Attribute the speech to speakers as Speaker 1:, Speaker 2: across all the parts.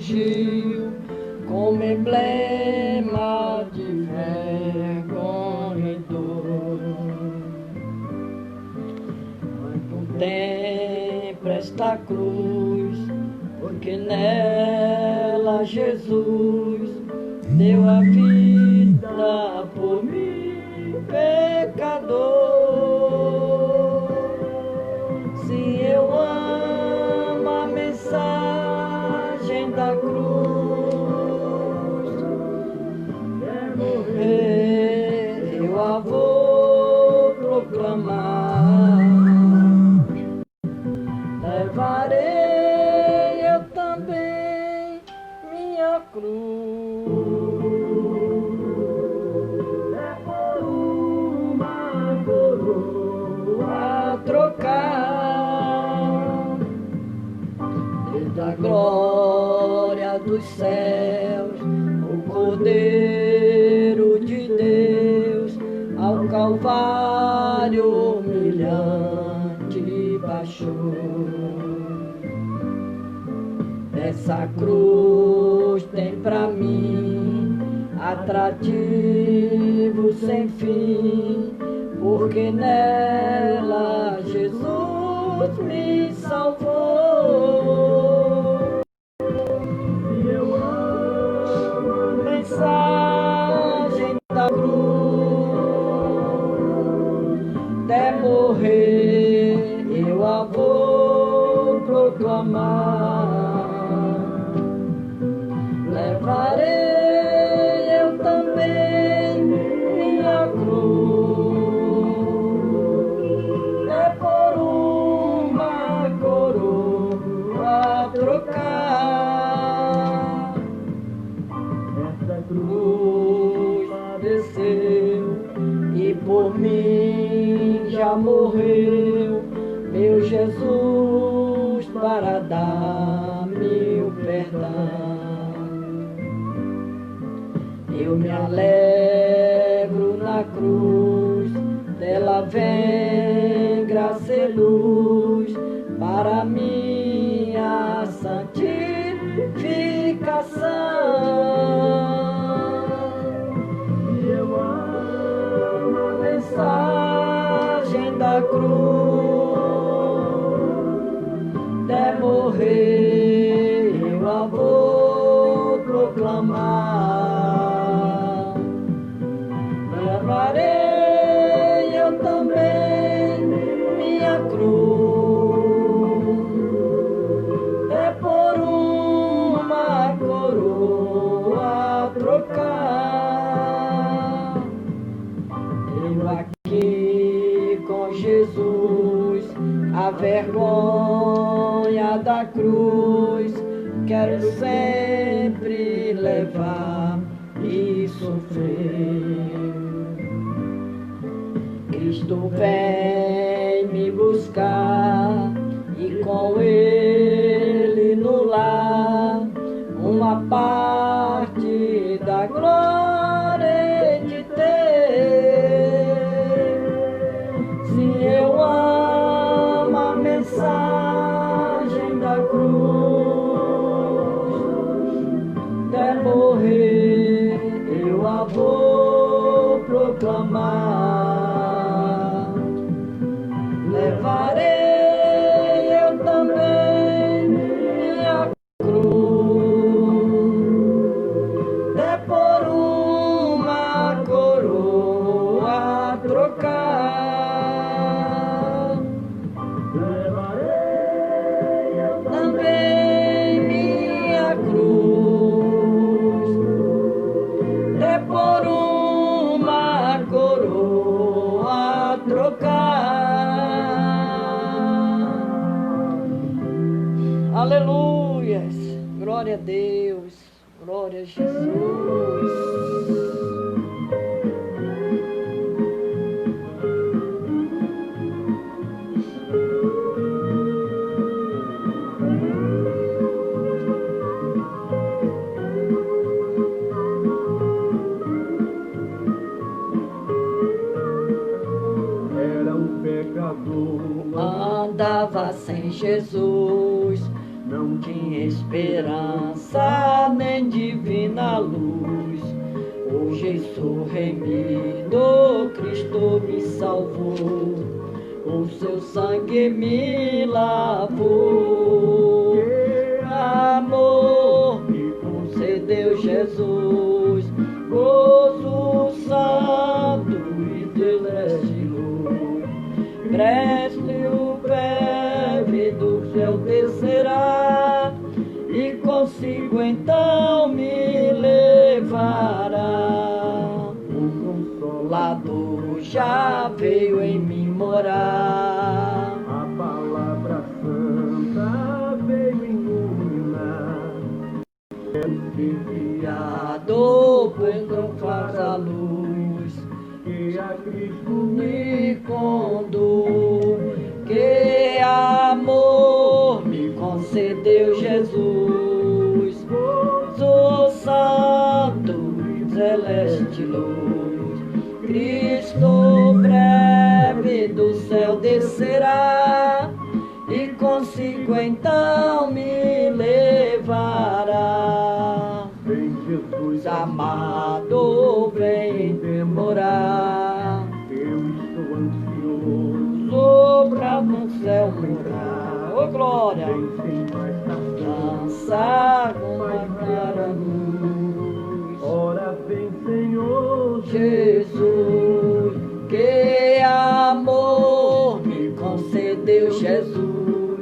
Speaker 1: fugiu como emblema de vergonha e dor. Contempla esta cruz, porque nela Jesus deu a vida por mim, pecador. Se eu amo a mensagem da cruz, eu a vou proclamar. Levarei eu também minha cruz, é por uma coroa a trocar, desde a glória dos céus, o Cordeiro de Deus, ao Calvário humilhante baixou. Essa cruz tem pra mim atrativo sem fim, porque nela Jesus me salvou. E eu amo a mensagem da cruz, até morrer eu a vou proclamar. Levarei eu também minha cruz, é por uma coroa a trocar. Essa cruz padeceu e por mim já morreu, meu Jesus, para dar-me o perdão. Eu me alegro na cruz, dela vem graça e luz para minha santificação. E eu amo a mensagem da cruz, até morrer eu a vou proclamar. Levarei eu também minha cruz, é por uma coroa a trocar. Eu aqui com Jesus, a vergonha da cruz, quero sempre levar e sofrer. Cristo vem me buscar e com Ele no lar uma parte da glória de ter. Se eu amo a mensagem da cruz, até morrer eu a vou proclamar. Levarei eu também minha cruz, é por uma coroa a trocar. Levarei eu também minha cruz, é por uma coroa a trocar. Aleluias, glória a Deus, glória a Jesus.
Speaker 2: Era um pecador,
Speaker 1: Andava sem Jesus,
Speaker 2: não
Speaker 1: tinha esperança nem divina luz. Hoje sou remido, Cristo me salvou, o seu sangue me lavou. Amor me concedeu Jesus, gozo santo e celeste luz. Preste o breve do céu descerá, e consigo então me levará.
Speaker 2: o Consolador
Speaker 1: Já veio em mim morar.
Speaker 2: a palavra santa veio iluminar.
Speaker 1: Enviado por tão clara luz,
Speaker 2: Que a Cristo
Speaker 1: me conduz. Que amor me concedeu Jesus, sou santo e celeste luz. Cristo breve do céu descerá, e consigo então me levará.
Speaker 2: vem Jesus
Speaker 1: Amado, vem demorar,
Speaker 2: eu estou ansioso.
Speaker 1: sopra no céu morar. Ô glória!
Speaker 2: Vem sem mais tardança,
Speaker 1: Dança com a clara luz.
Speaker 2: ora vem Senhor
Speaker 1: Jesus, que amor me concedeu Jesus,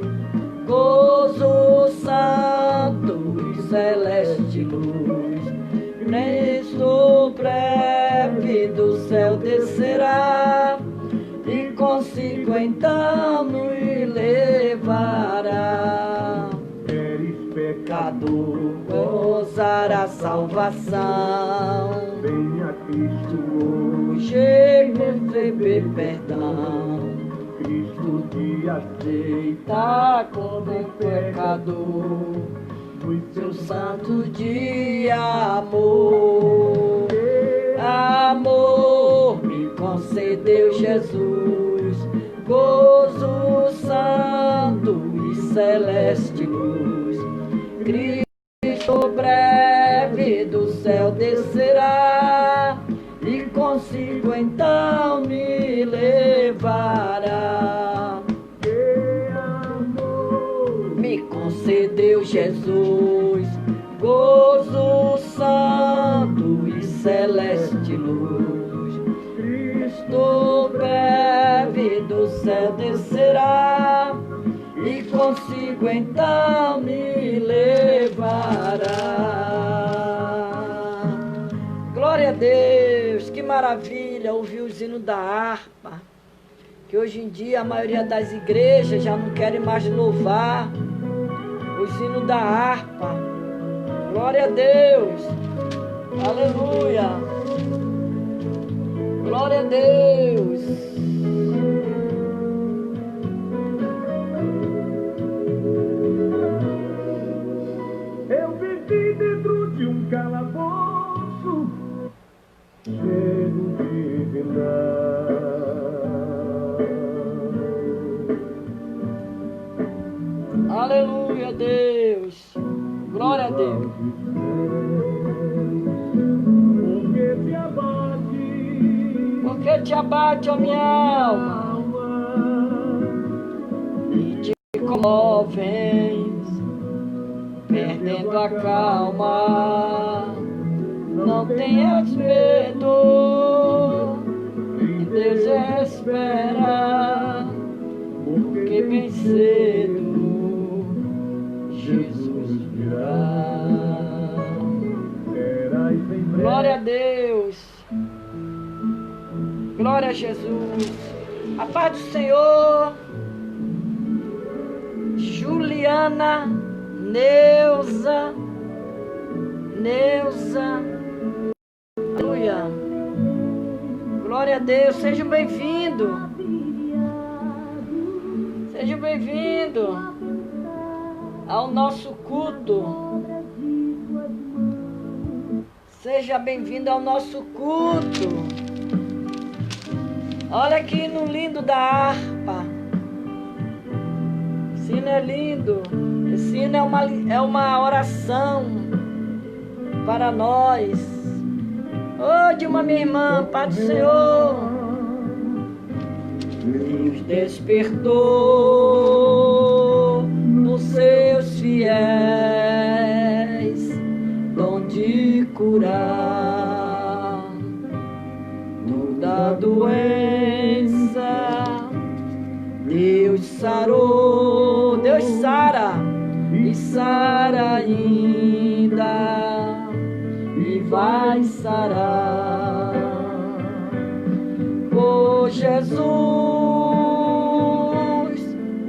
Speaker 1: gozo santo e celeste luz. Cristo breve do céu descerá, e consigo então me levará.
Speaker 2: eres pecador,
Speaker 1: Gozar a salvação,
Speaker 2: venha Cristo hoje.
Speaker 1: hoje receber perdão.
Speaker 2: Cristo te aceita
Speaker 1: Tá como pecador,
Speaker 2: nos
Speaker 1: seu
Speaker 2: seus
Speaker 1: santo de amor. Amor me concedeu Jesus, gozo santo e celeste luz. Cristo breve do céu descerá, e consigo então me levará. Me concedeu Jesus, gozo santo e celeste luz. Cristo breve do céu descerá, e consigo então me levará. Glória a Deus, que maravilha ouvir os hinos da harpa, que hoje em dia a maioria das igrejas já não querem mais louvar os hinos da harpa. Glória a Deus, aleluia, glória a Deus.
Speaker 2: Eu vivi dentro de um calabouço cheio de verdade.
Speaker 1: Aleluia, Deus. Glória a Deus.
Speaker 2: Porque te abate,
Speaker 1: Porque te abate, ó minha alma,
Speaker 2: alma,
Speaker 1: e te comovens, perdendo a calma. Não tenhas medo, em Deus espera, porque bem cedo Jesus virá.
Speaker 2: serás em breve.
Speaker 1: Glória a Deus, glória a Jesus. A paz do Senhor. Juliana, Neuza, aleluia, glória a Deus, sejam bem-vindos, ao nosso culto, seja bem-vindo ao nosso culto. Olha que hino lindo da harpa. Esse hino é lindo. Esse ensino é uma oração para nós. Ô, Dilma, minha irmã, Pai do Senhor. Deus despertou nos seus fiéis dom de curar toda doença. Deus sarou, Deus sara e sara ainda e vai sarar. Oh Jesus,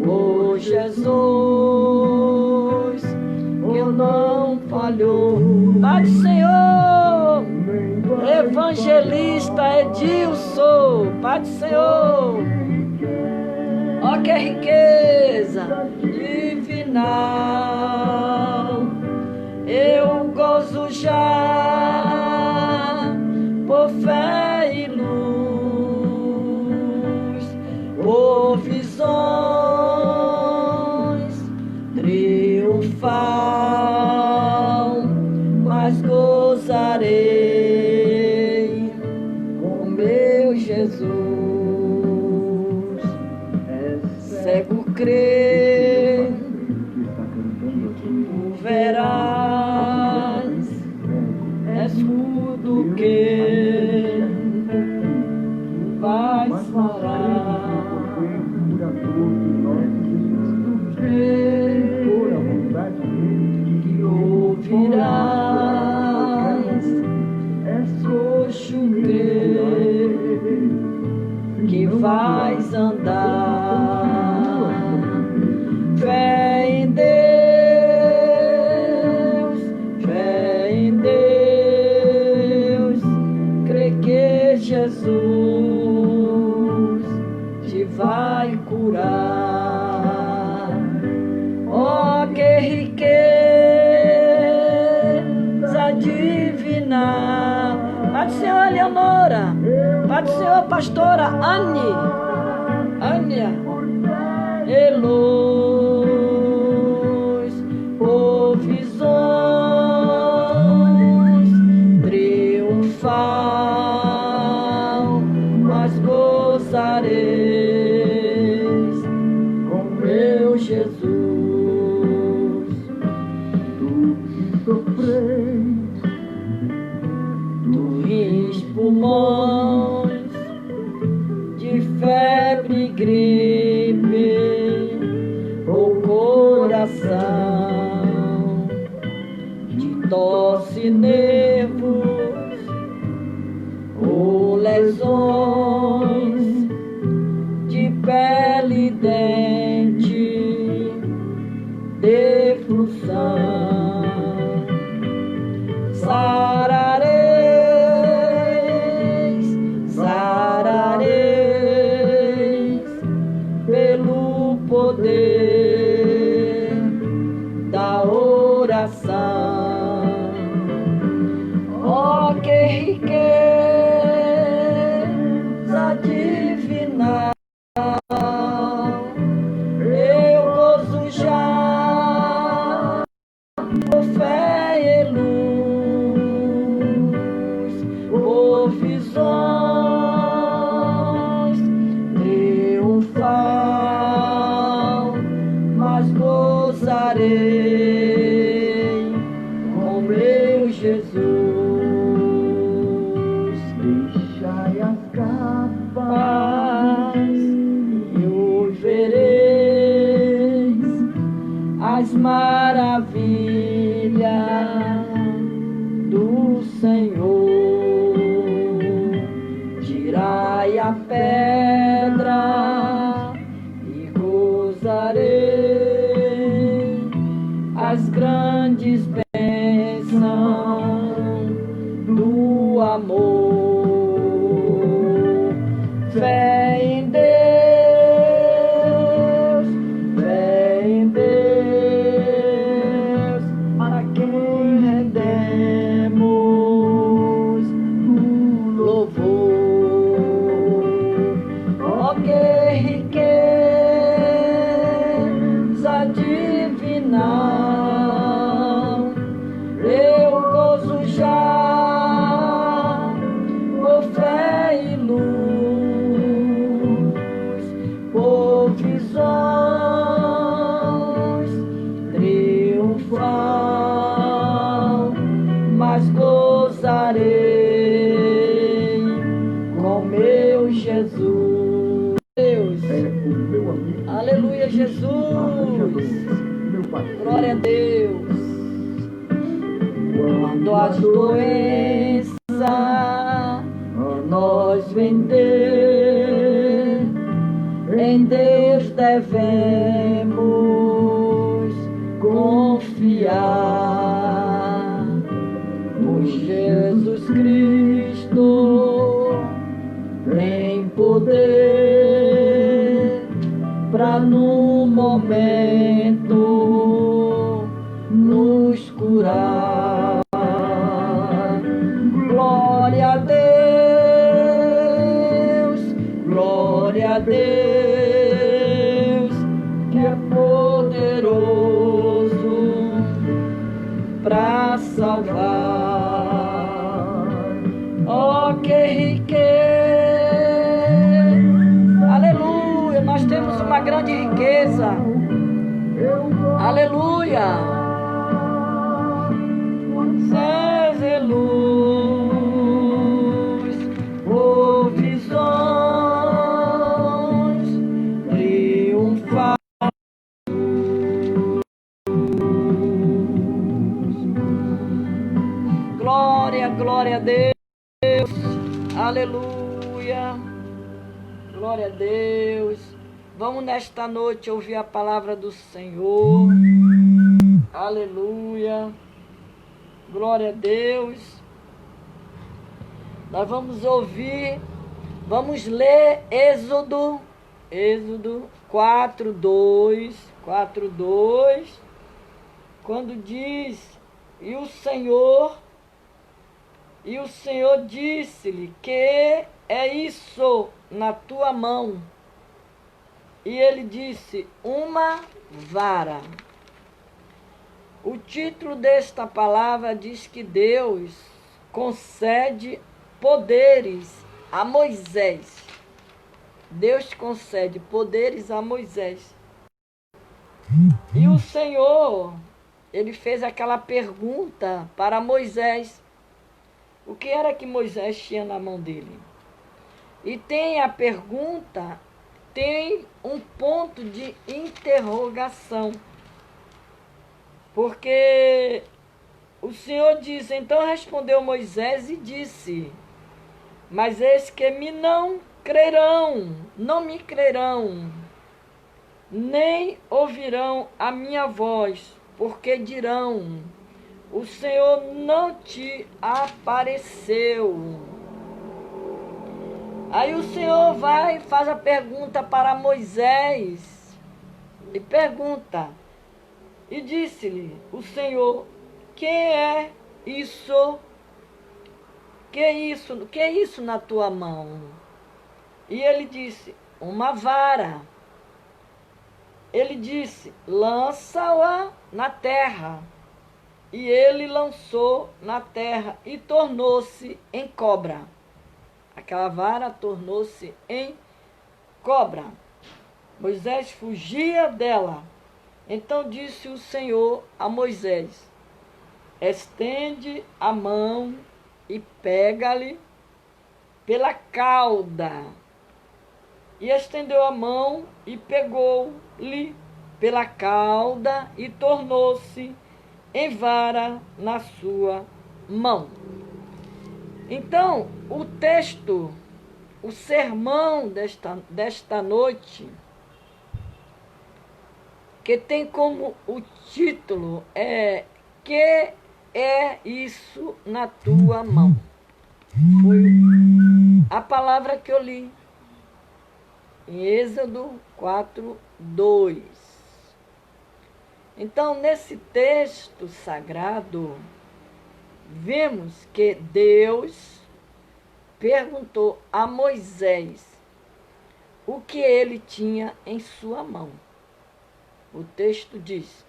Speaker 1: oh Jesus, que não falhou. Pai do Senhor, evangelista Edilson, Pai do Senhor, ó que riqueza divinal, eu gozo já por fé e luz, por visões triunfal, mas gozarei com meu Jesus. Cego crer, tu verás, és tudo que vais falar. Que ouvirás, és coxo crer, que vais andar. Fé em Deus, crê que Jesus te vai curar. Oh, que riqueza divina. Pai do Senhor, Eleonora. Pai do Senhor, pastora Ania, Eloi, por visões triunfal, mas gozareis com meu Jesus. Tu que sofreis, tu rins pulmões de febre e gripe, o coração de tosse, nervos ou lesões de pele e dente, defusão. Sarareis pelo poder da oração. Oh, que riqueza divinal, eu gozo já por fé e luz, por visões triunfal, mas gozarei com meu Jesus. Deixai as capas e os vereis as maravilhas do Senhor. Tirai a pedra e gozarei as grandes bênçãos do amor. Fé em Deus, para quem rendemos o louvor. Oh, que riqueza divinal, Jesus. Glória a Deus. Quando as doenças nós vender, em Deus devemos confiar. Pois Jesus Cristo tem poder pra no momento nos curar. Glória a Deus, glória a Deus, que é poderoso pra salvar. Oh, que riqueza! Aleluia! Nós temos uma grande riqueza. Aleluia! Céus e luz, provisões, triunfar. Glória, glória a Deus. Aleluia. Glória a Deus. Vamos nesta noite ouvir a palavra do Senhor. Aleluia. Glória a Deus. Nós vamos ouvir, vamos ler Êxodo 4:2, quando diz: E o Senhor disse-lhe: Que é isso na tua mão? E ele disse: Uma vara. O título desta palavra diz que Deus concede poderes a Moisés. Deus concede poderes a Moisés. E o Senhor, ele fez aquela pergunta para Moisés. O que era que Moisés tinha na mão dele? E tem a pergunta, tem um ponto de interrogação. Porque o Senhor diz: Então respondeu Moisés e disse: Mas eis que não me crerão, nem ouvirão a minha voz, porque dirão: O Senhor não te apareceu. Aí o Senhor vai e faz a pergunta para Moisés, e pergunta, e disse-lhe o Senhor: Que é isso? Que é isso na tua mão? E ele disse: Uma vara. Ele disse: Lança-a na terra. E ele lançou na terra e tornou-se em cobra. Aquela vara tornou-se em cobra. Moisés fugia dela. Então disse o Senhor a Moisés: Estende a mão e pega-lhe pela cauda. E estendeu a mão e pegou-lhe pela cauda e tornou-se em vara na sua mão. Então, o texto, o sermão desta noite, que tem como o título Que é isso na tua mão? Foi a palavra que eu li em Êxodo 4:2. Então, nesse texto sagrado, vemos que Deus perguntou a Moisés o que ele tinha em sua mão. O texto diz: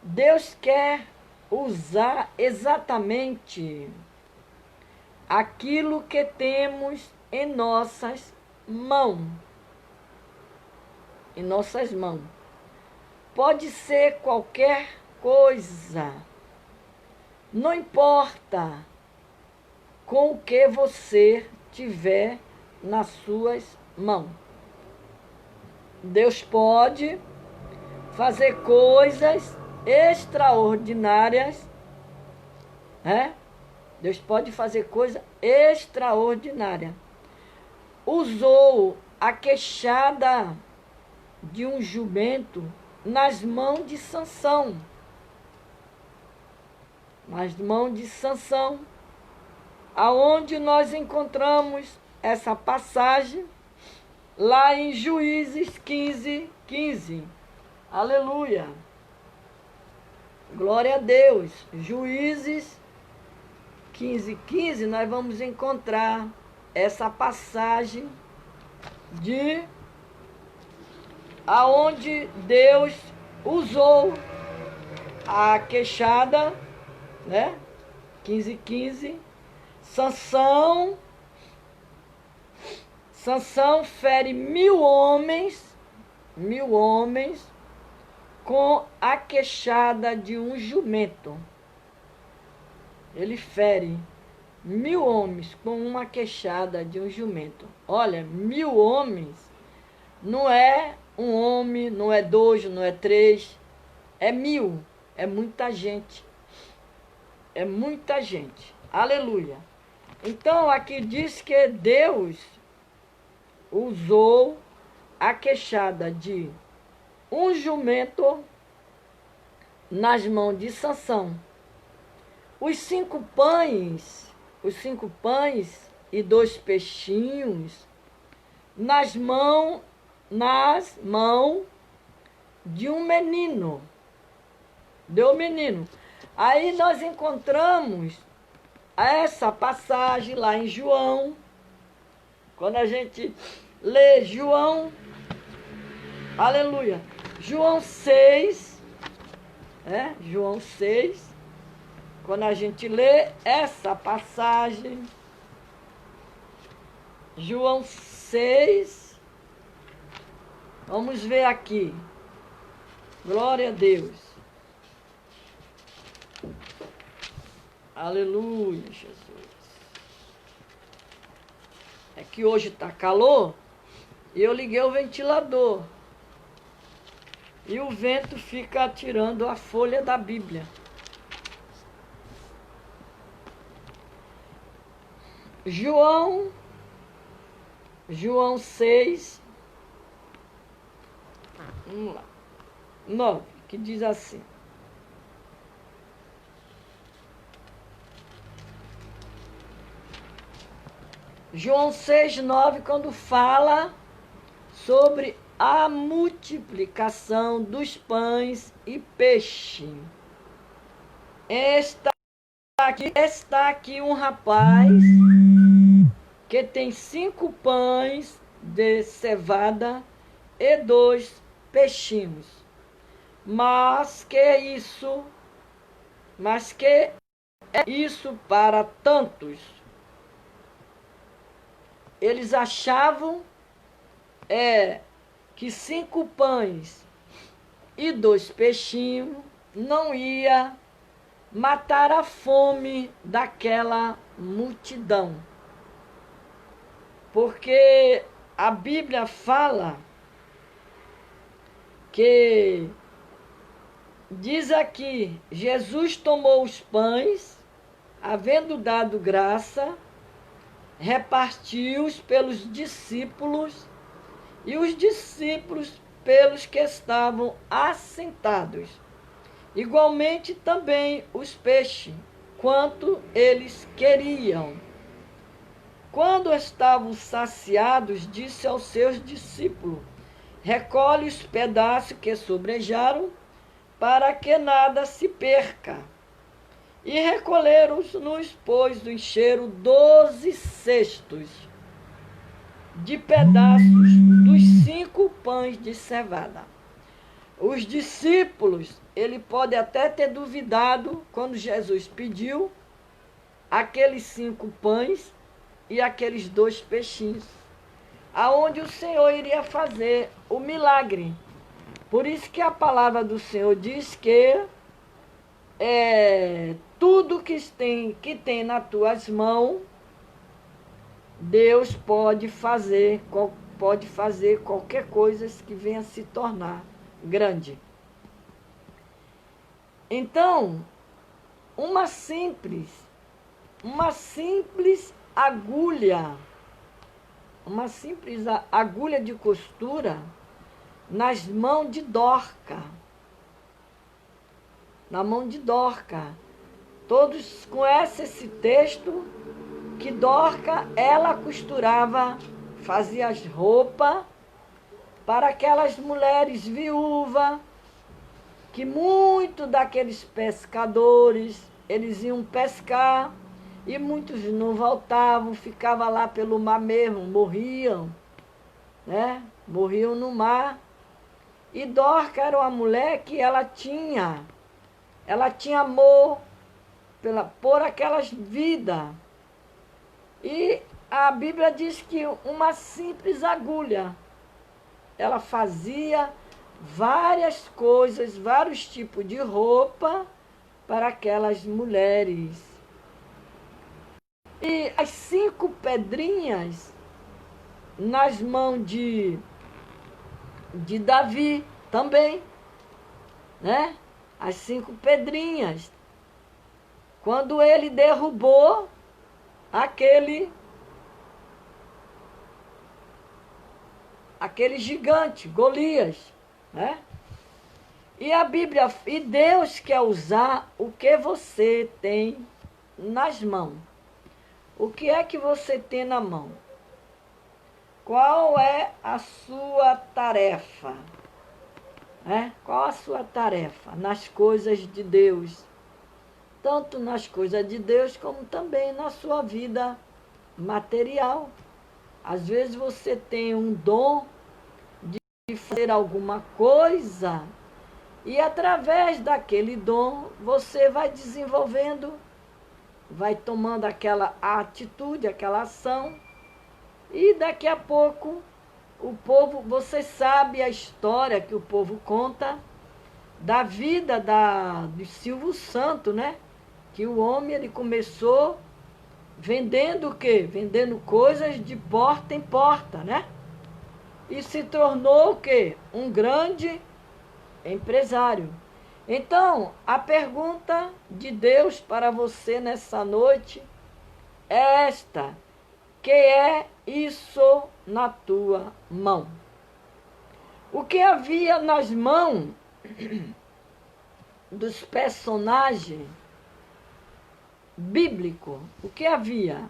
Speaker 1: Deus quer usar exatamente aquilo que temos em nossas mãos. Em nossas mãos. Pode ser qualquer coisa. Não importa com o que você tiver nas suas mãos. Deus pode fazer coisas extraordinárias, né? Deus pode fazer coisa extraordinária. Usou a queixada de um jumento nas mãos de Sansão. Nas mãos de Sansão, aonde nós encontramos essa passagem, lá em Juízes 15:15. Aleluia! Glória a Deus! Juízes 15:15, nós vamos encontrar essa passagem de aonde Deus usou a queixada, né? 15:15. Sansão fere 1000 homens com a queixada de um jumento. Ele fere 1000 homens com uma queixada de um jumento. Olha, 1000 homens não é um homem, não é 2, não é 3, é 1000. É muita gente. É muita gente. Aleluia. Então aqui diz que Deus usou a queixada de um jumento nas mãos de Sansão. Os 5 pães e 2 peixinhos nas mãos de um menino. Deu menino. Aí nós encontramos essa passagem lá em João. Quando a gente lê João, aleluia, João 6, João 6, quando a gente lê essa passagem, João 6, vamos ver aqui, glória a Deus, aleluia, Jesus. É que hoje está calor e eu liguei o ventilador. E o vento fica tirando a folha da Bíblia. João 6, vamos lá, 9, que diz assim. João 6:9, quando fala sobre a multiplicação dos pães e peixe. Está aqui um rapaz que tem 5 pães de cevada e 2 peixinhos. Mas que é isso para tantos? Eles achavam que 5 pães e 2 peixinhos não ia matar a fome daquela multidão. Porque a Bíblia fala que, diz aqui, Jesus tomou os pães, havendo dado graça, repartiu-os pelos discípulos e os discípulos pelos que estavam assentados. Igualmente também os peixes, quanto eles queriam. Quando estavam saciados, disse aos seus discípulos: recolhe os pedaços que sobrejaram, para que nada se perca. E recolheram-nos, pois encheram 12 cestos de pedaços dos 5 pães de cevada. Os discípulos, ele pode até ter duvidado quando Jesus pediu aqueles 5 pães e aqueles 2 peixinhos, aonde o Senhor iria fazer o milagre. Por isso que a palavra do Senhor diz que tudo que tem nas tuas mãos, Deus pode fazer pode fazer qualquer coisa que venha se tornar grande. Então, uma simples agulha, uma simples agulha de costura nas mãos de Dorca. Na mão de Dorca. Todos conhecem esse texto, que Dorca, ela costurava, fazia as roupas para aquelas mulheres viúvas, que muito daqueles pescadores, eles iam pescar, e muitos não voltavam, ficavam lá pelo mar mesmo, morriam, né? Morriam no mar. E Dorca era uma mulher que ela tinha amor por aquelas vidas. E a Bíblia diz que uma simples agulha, ela fazia várias coisas, vários tipos de roupa para aquelas mulheres. E as 5 pedrinhas nas mãos de Davi também, né? As 5 pedrinhas. Quando ele derrubou aquele gigante, Golias, né? E a Bíblia, e Deus quer usar o que você tem nas mãos. O que é que você tem na mão? Qual é a sua tarefa? Qual a sua tarefa nas coisas de Deus? Tanto nas coisas de Deus, como também na sua vida material. Às vezes você tem um dom de fazer alguma coisa, e através daquele dom você vai desenvolvendo, vai tomando aquela atitude, aquela ação, e daqui a pouco o povo, você sabe a história que o povo conta da vida de Silvio Santos, né? Que o homem, ele começou vendendo o quê? Vendendo coisas de porta em porta, né? E se tornou o quê? Um grande empresário. Então, a pergunta de Deus para você nessa noite é esta: que é isso na tua mão? O que havia nas mãos dos personagens bíblicos? O que havia?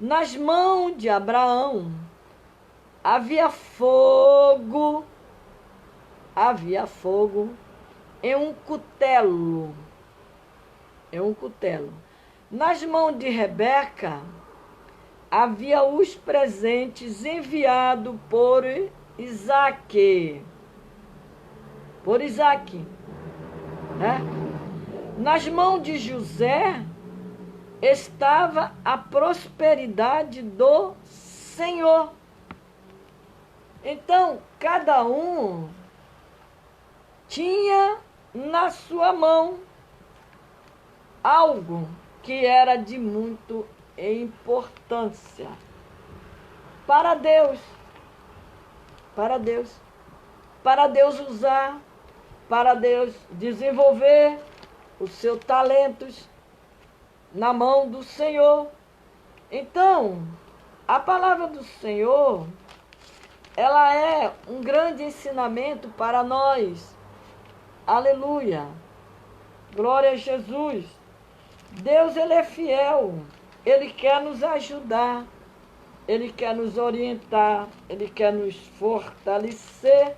Speaker 1: Nas mãos de Abraão havia fogo em um cutelo. Nas mãos de Rebeca havia os presentes enviados por Isaac. Né? Nas mãos de José estava a prosperidade do Senhor. Então, cada um tinha na sua mão algo que era de muito importância para Deus, para Deus usar, para Deus desenvolver os seus talentos na mão do Senhor. Então, a palavra do Senhor, ela é um grande ensinamento para nós. Aleluia! Glória a Jesus! Deus, ele é fiel. Ele quer nos ajudar. Ele quer nos orientar. Ele quer nos fortalecer.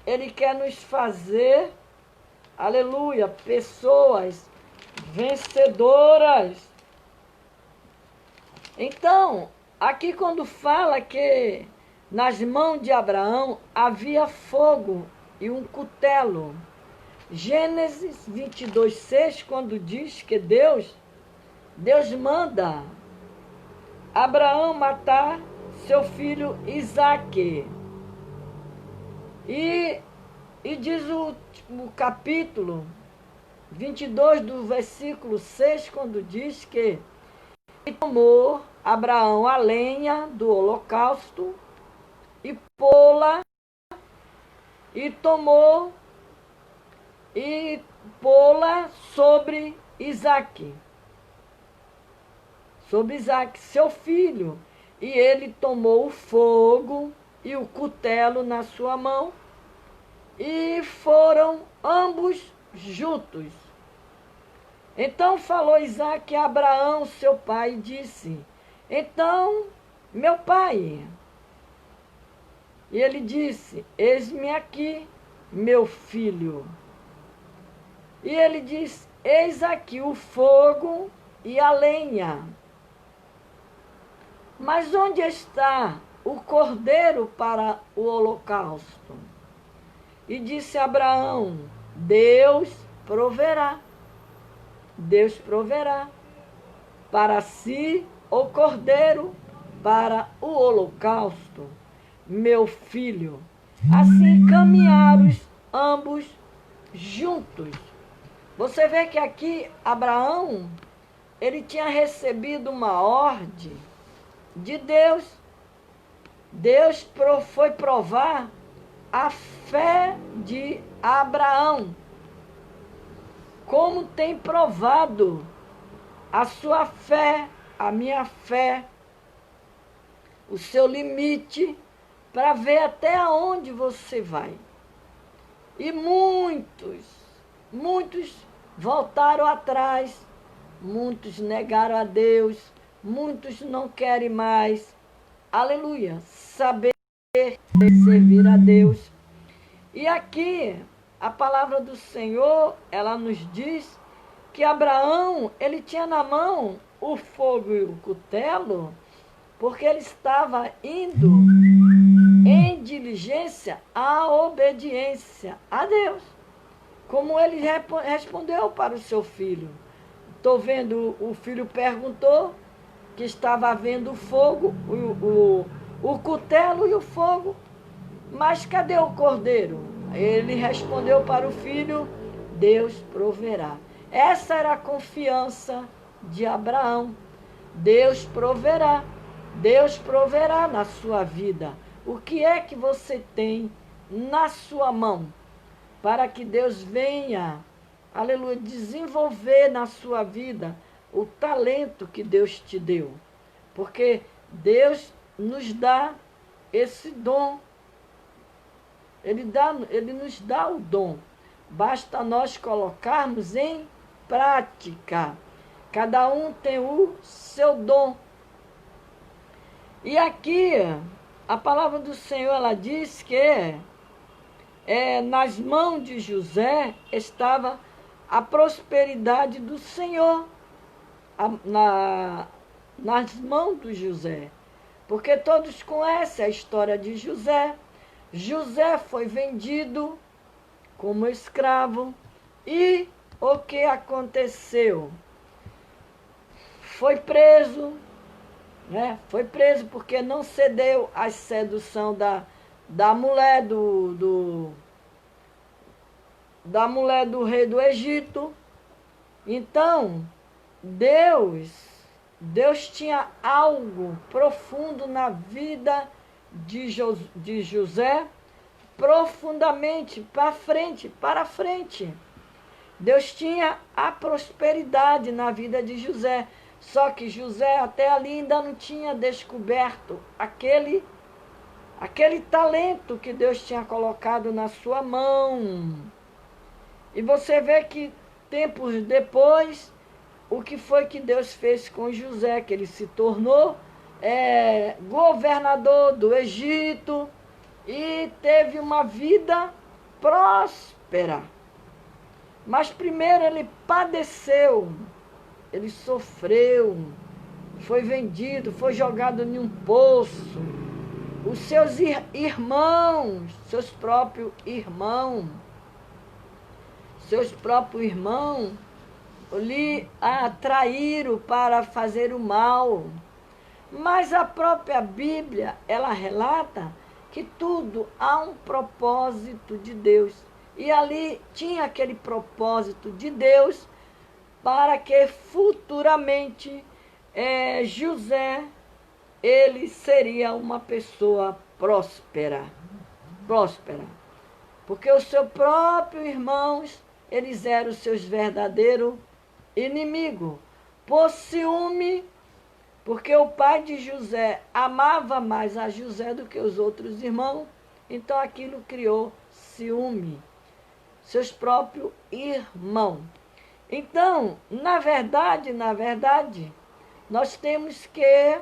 Speaker 1: Ele quer nos fazer, aleluia, pessoas vencedoras. Então, aqui quando fala que nas mãos de Abraão havia fogo e um cutelo. Gênesis 22:6, quando diz que Deus manda Abraão matar seu filho Isaque. E diz o capítulo 22 do versículo 6, quando diz que tomou Abraão a lenha do holocausto e pô-la, e tomou e pô-la sobre Isaque, seu filho. E ele tomou o fogo e o cutelo na sua mão, e foram ambos juntos. Então falou Isaque a Abraão, seu pai, e disse: então, meu pai. E ele disse: eis-me aqui, meu filho. E ele diz: eis aqui o fogo e a lenha. Mas onde está o cordeiro para o holocausto? E disse Abraão: Deus proverá. Deus proverá para si o cordeiro para o holocausto, meu filho. Assim caminharam ambos juntos. Você vê que aqui Abraão, ele tinha recebido uma ordem de Deus. Deus foi provar a fé de Abraão. Como tem provado a sua fé, a minha fé, o seu limite, para ver até onde você vai. E muitos voltaram atrás, muitos negaram a Deus, muitos não querem mais, aleluia, saber servir a Deus. E aqui, a palavra do Senhor, ela nos diz que Abraão, ele tinha na mão o fogo e o cutelo, porque ele estava indo em diligência à obediência a Deus. Como ele respondeu para o seu filho. Estou vendo, o filho perguntou que estava havendo o fogo, o cutelo e o fogo, mas cadê o cordeiro? Ele respondeu para o filho: Deus proverá. Essa era a confiança de Abraão. Deus proverá. Deus proverá na sua vida. O que é que você tem na sua mão para que Deus venha, aleluia, desenvolver na sua vida o talento que Deus te deu? Porque Deus nos dá esse dom. Ele nos dá o dom. Basta nós colocarmos em prática. Cada um tem o seu dom. E aqui, a palavra do Senhor, ela diz que nas mãos de José estava a prosperidade do Senhor. Nas mãos de José. Porque todos conhecem a história de José. José foi vendido como escravo. E o que aconteceu? Foi preso. Foi preso porque não cedeu à sedução da mulher da mulher do rei do Egito. Então, Deus tinha algo profundo na vida de José, profundamente para frente. Deus tinha a prosperidade na vida de José. Só que José até ali ainda não tinha descoberto aquele talento que Deus tinha colocado na sua mão. E você vê que tempos depois, o que foi que Deus fez com José? Que ele se tornou governador do Egito e teve uma vida próspera. Mas primeiro ele padeceu. Ele sofreu, foi vendido, foi jogado em um poço. Os seus irmãos, seus próprios irmãos, lhe atraíram para fazer o mal. Mas a própria Bíblia, ela relata que tudo há um propósito de Deus. E ali tinha aquele propósito de Deus para que futuramente José, ele seria uma pessoa próspera. Próspera. Porque o seu próprio irmãos, eles eram os seus verdadeiros inimigos. Por ciúme, porque o pai de José amava mais a José do que os outros irmãos, então aquilo criou ciúme. Seus próprios irmãos. Então, na verdade, nós temos que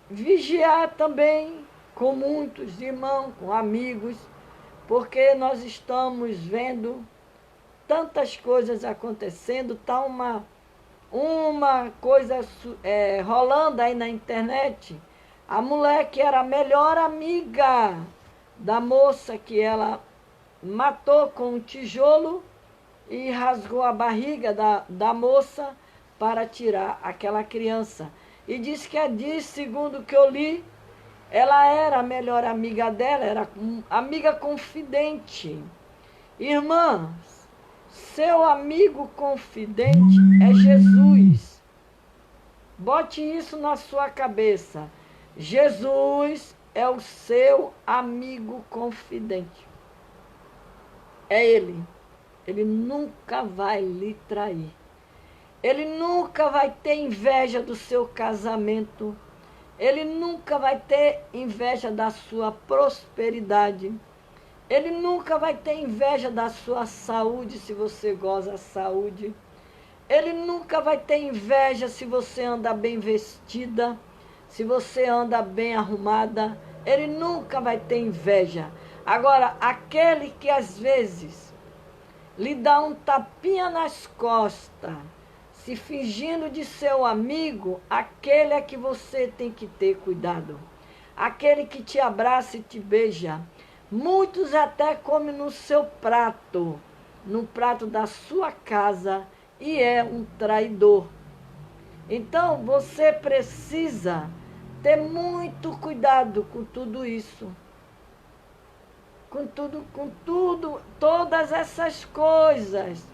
Speaker 1: vigiar também com muitos irmãos, com amigos, porque nós estamos vendo tantas coisas acontecendo, está uma coisa rolando aí na internet. A mulher que era a melhor amiga da moça que ela matou com um tijolo e rasgou a barriga da moça para tirar aquela criança. E diz que segundo o que eu li, ela era a melhor amiga dela, era amiga confidente. Irmãs, seu amigo confidente é Jesus. Bote isso na sua cabeça. Jesus é o seu amigo confidente. É Ele. Ele nunca vai lhe trair. Ele nunca vai ter inveja do seu casamento. Ele nunca vai ter inveja da sua prosperidade. Ele nunca vai ter inveja da sua saúde, se você goza da saúde. Ele nunca vai ter inveja se você anda bem vestida, se você anda bem arrumada. Ele nunca vai ter inveja. Agora, aquele que às vezes lhe dá um tapinha nas costas, se fingindo de seu amigo, aquele é que você tem que ter cuidado. Aquele que te abraça e te beija. Muitos até comem no seu prato, no prato da sua casa, e é um traidor. Então, você precisa ter muito cuidado com tudo isso. Com tudo, todas essas coisas,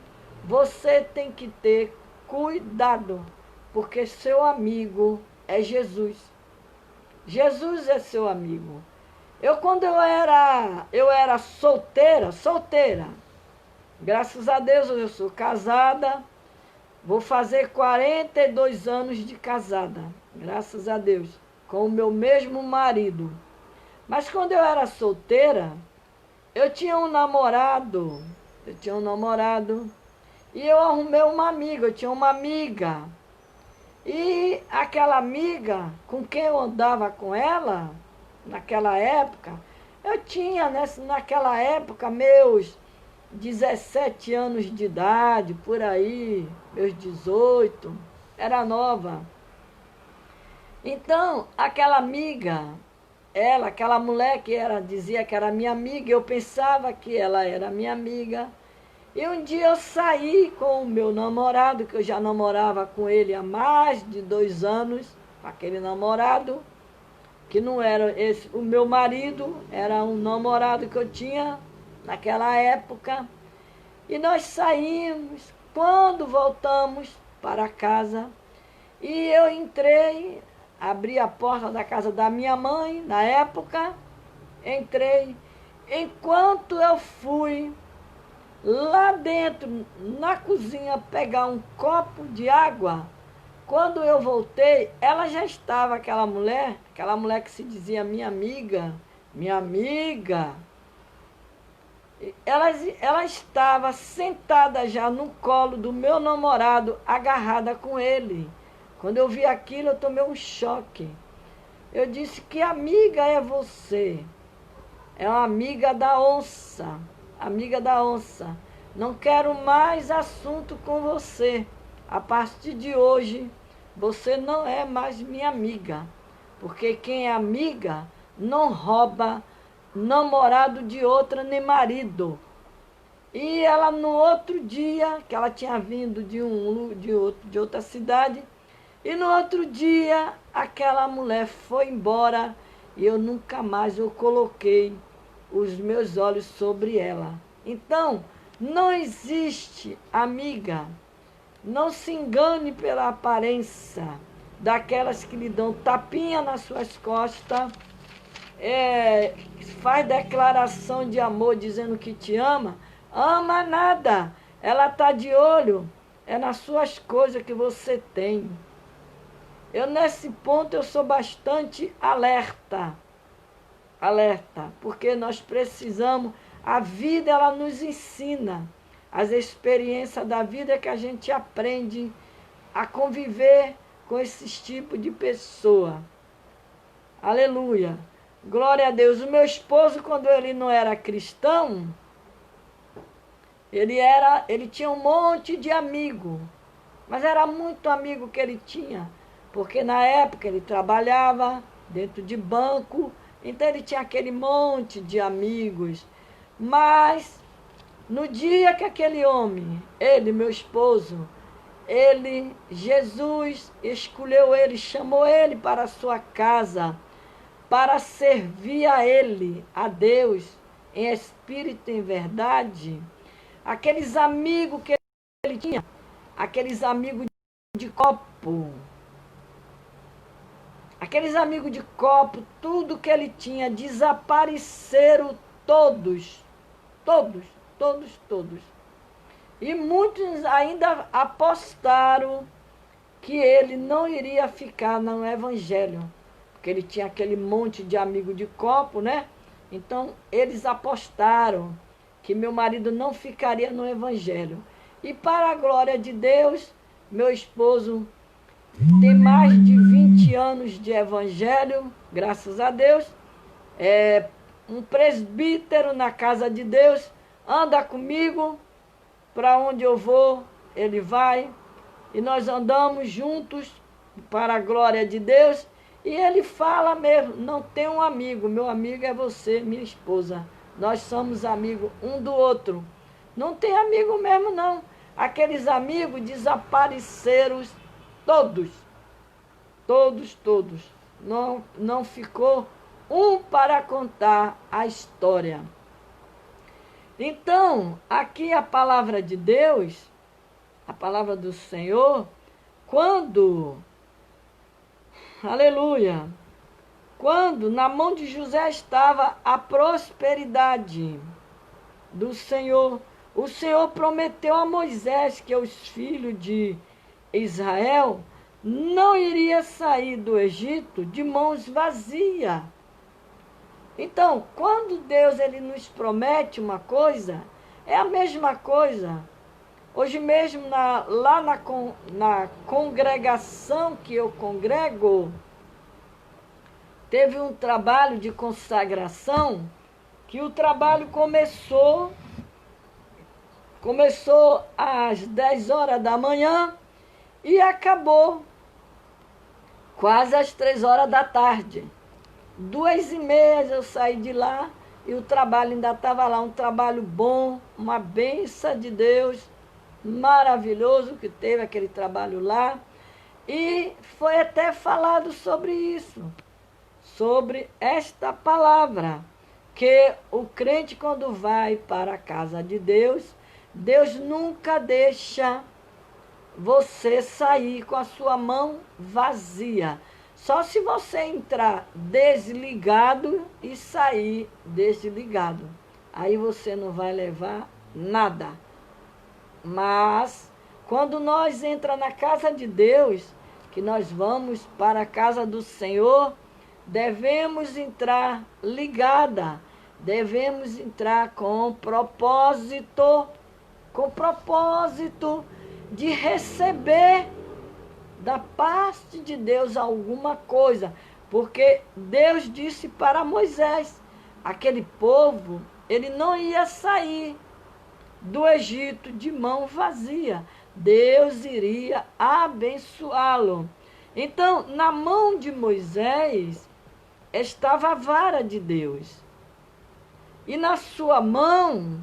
Speaker 1: você tem que ter cuidado, porque seu amigo é Jesus. Jesus é seu amigo. Quando eu era solteira, graças a Deus eu sou casada, vou fazer 42 anos de casada, graças a Deus, com o meu mesmo marido. Mas quando eu era solteira, eu tinha um namorado, e eu arrumei uma amiga, eu tinha uma amiga. E aquela amiga, com quem eu andava com ela, naquela época, eu tinha naquela época meus 17 anos de idade, por aí, meus 18, era nova. Então, aquela amiga, aquela mulher que dizia que era minha amiga, eu pensava que ela era minha amiga. E um dia eu saí com o meu namorado, que eu já namorava com ele há mais de 2 anos, aquele namorado, que não era o meu marido, era um namorado que eu tinha naquela época. E nós saímos, quando voltamos para casa, e eu entrei, abri a porta da casa da minha mãe, na época, entrei. Enquanto eu fui lá dentro, na cozinha, pegar um copo de água, quando eu voltei, ela já estava, aquela mulher que se dizia minha amiga, ela estava sentada já no colo do meu namorado, agarrada com ele. Quando eu vi aquilo, eu tomei um choque. Eu disse: que amiga é você? É uma amiga da onça. Amiga da onça. Não quero mais assunto com você. A partir de hoje, você não é mais minha amiga. Porque quem é amiga não rouba namorado de outra nem marido. E ela, no outro dia, que ela tinha vindo de outra cidade, e no outro dia aquela mulher foi embora e eu nunca mais coloquei os meus olhos sobre ela. Então, não existe amiga. Não se engane pela aparência daquelas que lhe dão tapinha nas suas costas faz declaração de amor dizendo que te ama, ama nada. Ela está de olho, é nas suas coisas que você tem. Nesse ponto, eu sou bastante alerta, porque nós precisamos, a vida ela nos ensina, as experiências da vida é que a gente aprende a conviver com esses tipos de pessoa. Aleluia. Glória a Deus. O meu esposo, quando ele não era cristão, ele tinha um monte de amigo, mas era muito amigo que ele tinha, porque na época ele trabalhava dentro de banco, então ele tinha aquele monte de amigos. Mas no dia que aquele homem, ele, meu esposo, Jesus escolheu ele, chamou ele para a sua casa, para servir a ele, a Deus, em espírito e em verdade, aqueles amigos que ele tinha, aqueles amigos de copo, tudo que ele tinha, desapareceram todos. E muitos ainda apostaram que ele não iria ficar no evangelho, porque ele tinha aquele monte de amigo de copo, né? Então, eles apostaram que meu marido não ficaria no evangelho. E para a glória de Deus, meu esposo tem mais de 20 anos de evangelho, graças a Deus. É um presbítero na casa de Deus, anda comigo, para onde eu vou, ele vai, e nós andamos juntos para a glória de Deus, e ele fala mesmo, não tem um amigo, meu amigo é você, minha esposa, nós somos amigos um do outro, não tem amigo mesmo não, aqueles amigos desapareceram todos, não ficou um para contar a história. Então, aqui a palavra de Deus, a palavra do Senhor, aleluia, quando na mão de José estava a prosperidade do Senhor, o Senhor prometeu a Moisés que os filhos de Israel não iriam sair do Egito de mãos vazias. Então, quando Deus ele nos promete uma coisa, é a mesma coisa. Hoje mesmo, lá na congregação que eu congrego, teve um trabalho de consagração, que o trabalho começou às 10 horas da manhã e acabou quase às 3 horas da tarde. 2h30 eu saí de lá e o trabalho ainda estava lá, um trabalho bom, uma bênção de Deus, maravilhoso que teve aquele trabalho lá. E foi até falado sobre isso, sobre esta palavra, que o crente quando vai para a casa de Deus, Deus nunca deixa você sair com a sua mão vazia. Só se você entrar desligado e sair desligado. Aí você não vai levar nada. Mas, quando nós entramos na casa de Deus, que nós vamos para a casa do Senhor, devemos entrar ligada. Devemos entrar com propósito de receber da parte de Deus alguma coisa, porque Deus disse para Moisés, aquele povo, ele não ia sair do Egito de mão vazia, Deus iria abençoá-lo. Então, na mão de Moisés estava a vara de Deus, e na sua mão,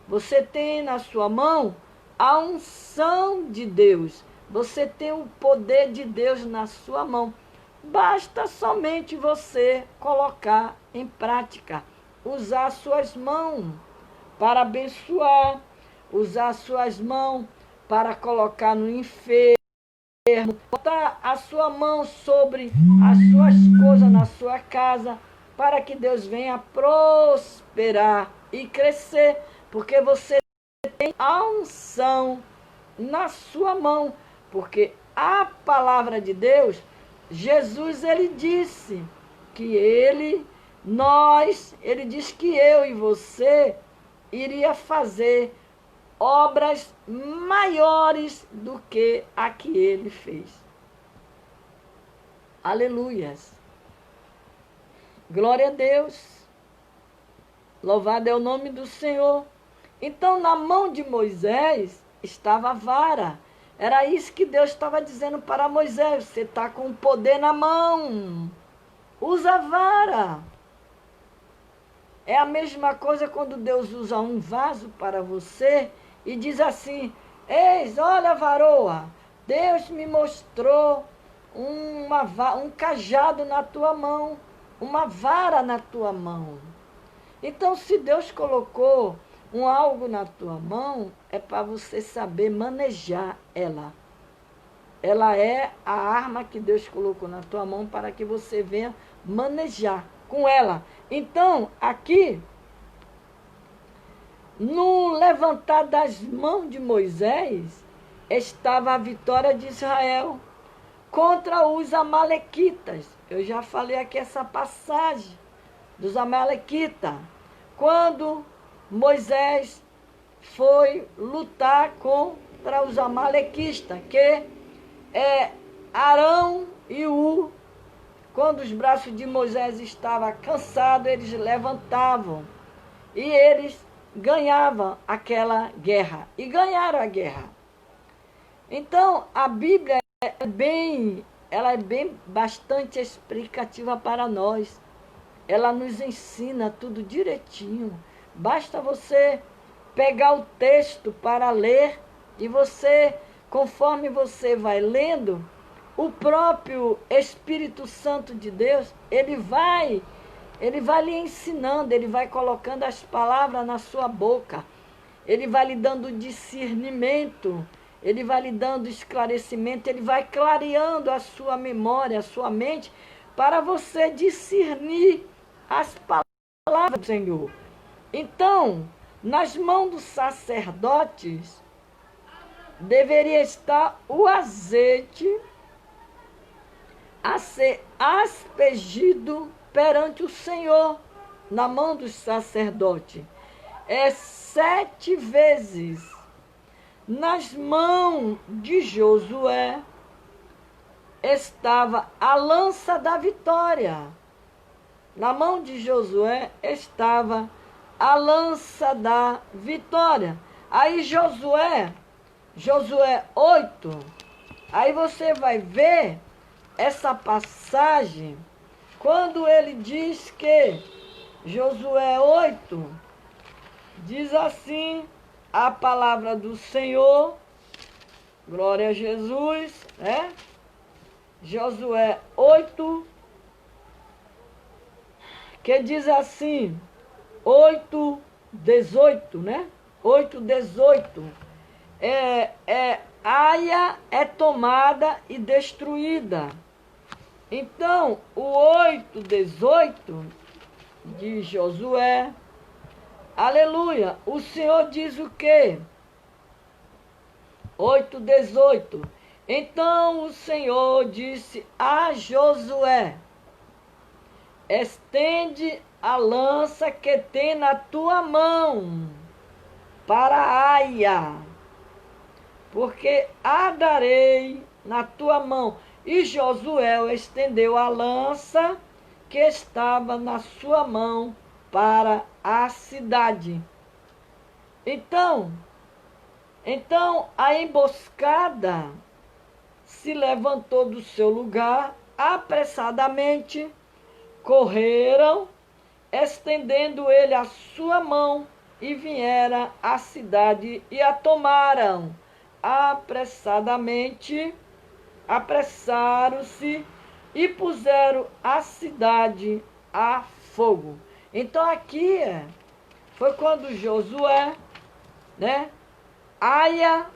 Speaker 1: você tem na sua mão a unção de Deus. Você tem o poder de Deus na sua mão. Basta somente você colocar em prática. Usar suas mãos para abençoar. Usar suas mãos para colocar no enfermo. enfermo, botar a sua mão sobre as suas coisas na sua casa, para que Deus venha prosperar e crescer, porque você tem a unção na sua mão, porque a palavra de Deus, Jesus, ele disse que ele disse que eu e você iria fazer obras maiores do que a que ele fez. Aleluias. Glória a Deus. Louvado é o nome do Senhor. Então, na mão de Moisés estava a vara. Era isso que Deus estava dizendo para Moisés. Você está com o poder na mão. Usa a vara. É a mesma coisa quando Deus usa um vaso para você e diz assim: eis, olha a varoa, Deus me mostrou um cajado na tua mão, uma vara na tua mão. Então, se Deus colocou algo na tua mão, é para você saber manejar ela. Ela é a arma que Deus colocou na tua mão para que você venha manejar com ela. Então, aqui, no levantar das mãos de Moisés, estava a vitória de Israel contra os amalequitas. Eu já falei aqui essa passagem dos amalequitas. Quando Moisés foi lutar contra os amalequistas, que é Arão e Ur. Quando os braços de Moisés estavam cansados, eles levantavam e eles ganhavam aquela guerra. E ganharam a guerra. Então, a Bíblia ela é bastante explicativa para nós. Ela nos ensina tudo direitinho. Basta você pegar o texto para ler e você, conforme você vai lendo, o próprio Espírito Santo de Deus, ele vai lhe ensinando, ele vai colocando as palavras na sua boca, ele vai lhe dando discernimento, ele vai lhe dando esclarecimento, ele vai clareando a sua memória, a sua mente, para você discernir as palavras do Senhor. Então, nas mãos dos sacerdotes, deveria estar o azeite a ser aspergido perante o Senhor, na mão dos sacerdotes. 7 vezes. Nas mãos de Josué estava a lança da vitória. Na mão de Josué estava a lança da vitória. Aí Josué 8, aí você vai ver essa passagem, quando ele diz que, Josué 8, diz assim, a palavra do Senhor, glória a Jesus, né? Josué 8, que diz assim, 8:18, né? 8:18. Aia é tomada e destruída. Então, o 8:18 de Josué, aleluia, o Senhor diz o quê? 8:18. Então o Senhor disse a Josué: estende a lança que tem na tua mão para Aia, porque a darei na tua mão. E Josué estendeu a lança que estava na sua mão para a cidade. Então a emboscada se levantou do seu lugar, apressadamente correram, estendendo ele a sua mão, e vieram à cidade e a tomaram. Apressadamente apressaram-se e puseram a cidade a fogo. Então aqui foi quando Josué, né, Aia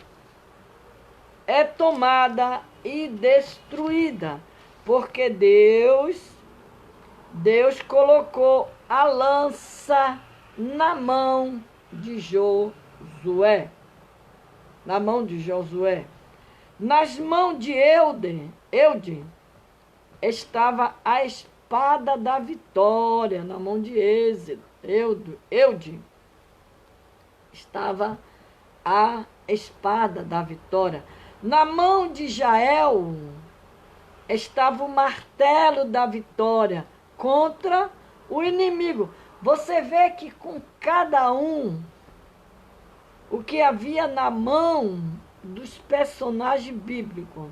Speaker 1: é tomada e destruída, porque Deus colocou a lança na mão de Josué. Na mão de Josué. Nas mãos de Eude, estava a espada da vitória. Na mão de Eude, estava a espada da vitória. Na mão de Jael, estava o martelo da vitória contra o inimigo. Você vê que com cada um, o que havia na mão dos personagens bíblicos,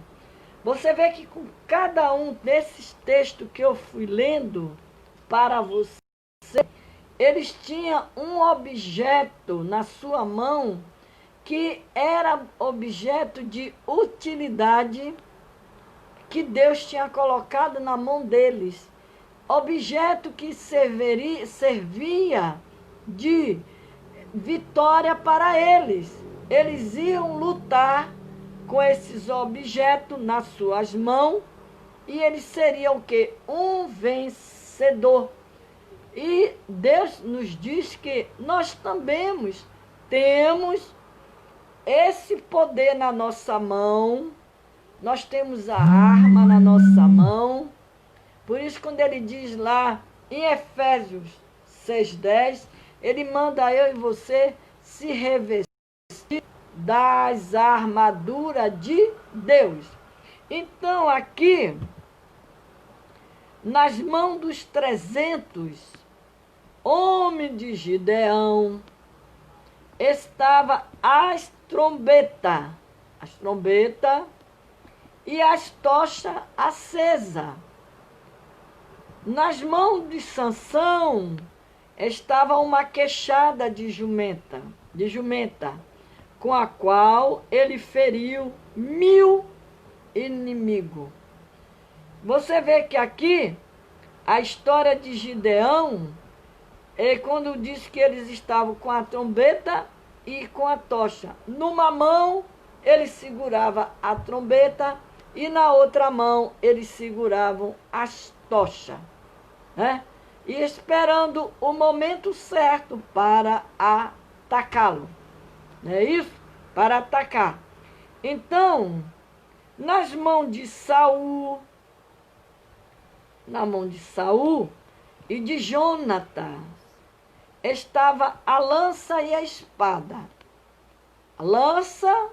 Speaker 1: você vê que com cada um desses textos que eu fui lendo para você, eles tinham um objeto na sua mão que era objeto de utilidade que Deus tinha colocado na mão deles. Objeto que servia de vitória para eles. Eles iam lutar com esses objetos nas suas mãos e eles seriam o quê? Um vencedor. E Deus nos diz que nós também temos esse poder na nossa mão, nós temos a arma na nossa mão. Por isso, quando ele diz lá em Efésios 6:10, ele manda eu e você se revestir das armaduras de Deus. Então, aqui, nas mãos dos 300 homens de Gideão, estava as trombetas e as tochas acesas. Nas mãos de Sansão estava uma queixada de jumenta, com a qual ele feriu 1000 inimigos. Você vê que aqui a história de Gideão é quando diz que eles estavam com a trombeta e com a tocha. Numa mão ele segurava a trombeta e na outra mão eles seguravam as tochas, né? E esperando o momento certo para atacá-lo. Não é isso? Para atacar. Então, nas mãos de Saul, e de Jonatas, estava a lança e a espada. A lança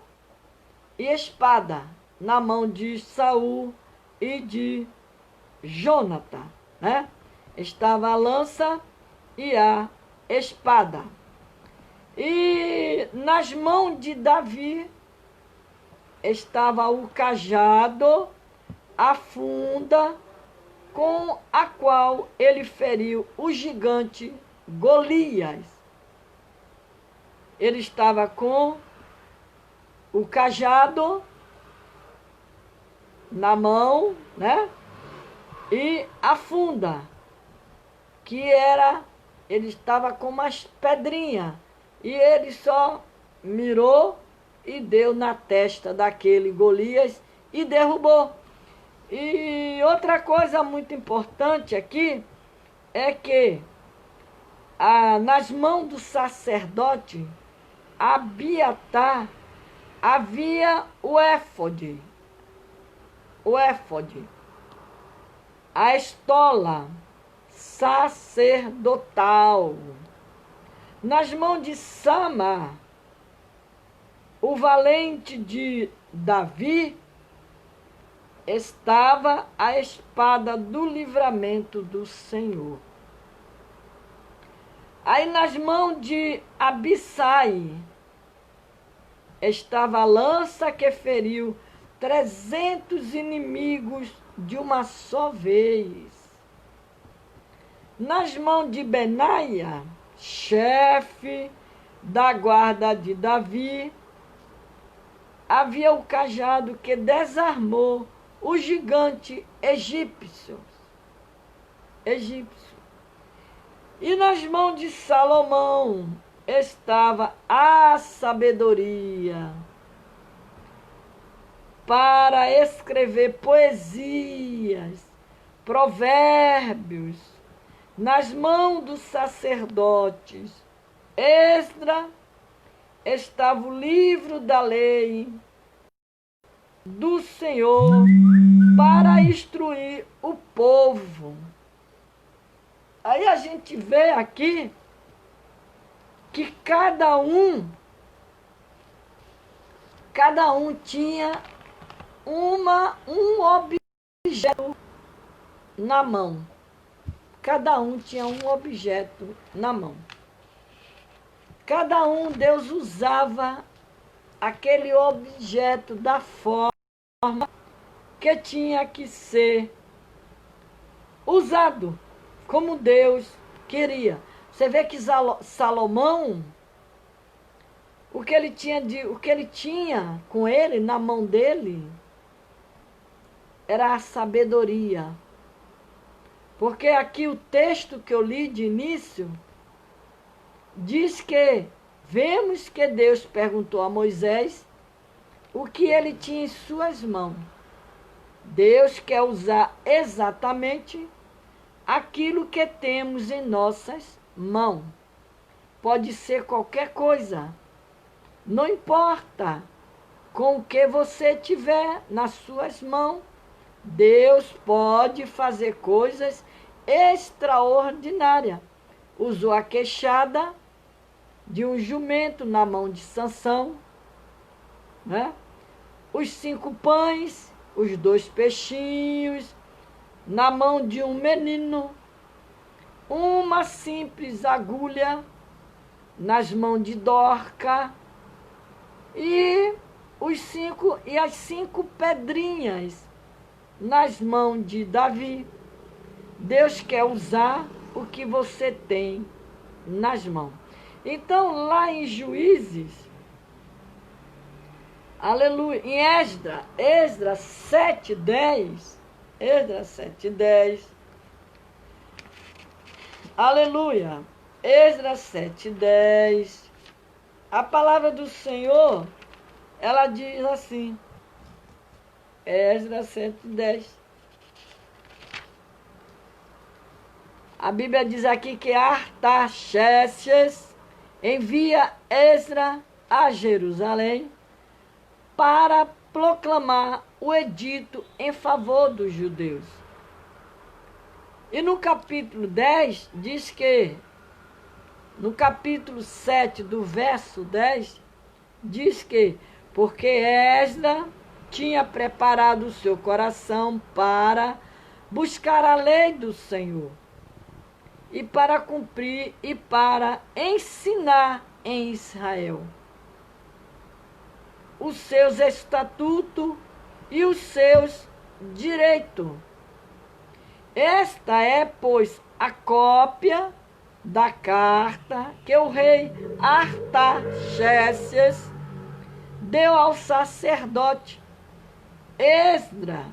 Speaker 1: e a espada na mão de Saul e de Jonatas, né? Estava a lança e a espada. E nas mãos de Davi estava o cajado, a funda, com a qual ele feriu o gigante Golias. Ele estava com o cajado na mão, né? E a funda, que ele estava com umas pedrinhas, e ele só mirou e deu na testa daquele Golias e derrubou. E outra coisa muito importante aqui é que nas mãos do sacerdote Abiatar havia o éfode, a estola sacerdotal. Nas mãos de Sama, o valente de Davi, estava a espada do livramento do Senhor. Aí nas mãos de Abissai estava a lança que feriu 300 inimigos de uma só vez. Nas mãos de Benaia, chefe da guarda de Davi, havia o cajado que desarmou o gigante egípcio. E nas mãos de Salomão estava a sabedoria. para escrever poesias, provérbios, nas mãos dos sacerdotes. Esdras estava o livro da lei do Senhor para instruir o povo. Aí a gente vê aqui que cada um tinha um objeto na mão. Cada um tinha um objeto na mão. Cada um, Deus usava aquele objeto da forma que tinha que ser usado, como Deus queria. Você vê que Salomão, o que ele tinha com ele, na mão dele, era a sabedoria. Porque aqui o texto que eu li de início diz que vemos que Deus perguntou a Moisés o que ele tinha em suas mãos. Deus quer usar exatamente aquilo que temos em nossas mãos. Pode ser qualquer coisa. Não importa com o que você tiver nas suas mãos, Deus pode fazer coisas extraordinárias. Usou a queixada de um jumento na mão de Sansão, né? Os 5 pães, os 2 peixinhos, na mão de um menino, uma simples agulha nas mãos de Dorca e as 5 pedrinhas nas mãos de Davi. Deus quer usar o que você tem nas mãos. Então, lá em Juízes, aleluia, em Esdras 7:10, Esdras 7:10, aleluia, Esdras 7:10, a palavra do Senhor, ela diz assim, Esdras 7:10. A Bíblia diz aqui que Artaxerxes envia Esdras a Jerusalém para proclamar o edito em favor dos judeus. E no capítulo 10 diz que, no capítulo 7 do verso 10, diz que, porque Esdras tinha preparado o seu coração para buscar a lei do Senhor, e para cumprir e para ensinar em Israel os seus estatutos e os seus direitos. Esta é, pois, a cópia da carta que o rei Artaxerxes deu ao sacerdote Esdras,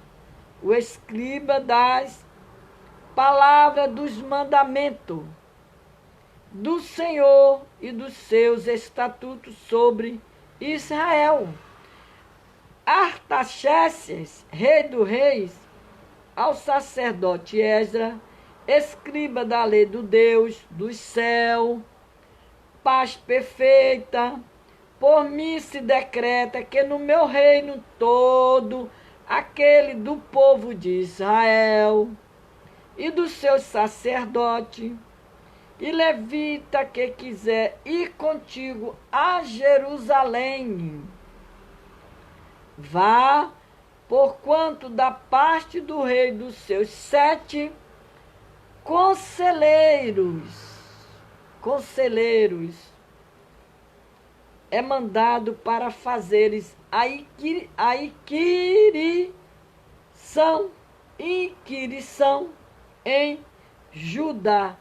Speaker 1: o escriba das palavras dos mandamentos do Senhor e dos seus estatutos sobre Israel. Artaxerxes, rei dos reis, ao sacerdote Esdras, escriba da lei do Deus do céu, paz perfeita, por mim se decreta que no meu reino todo, aquele do povo de Israel e dos seus sacerdotes, e levita que quiser ir contigo a Jerusalém, vá, porquanto da parte do rei dos seus 7 conselheiros, é mandado para fazeres a inquirição em Judá,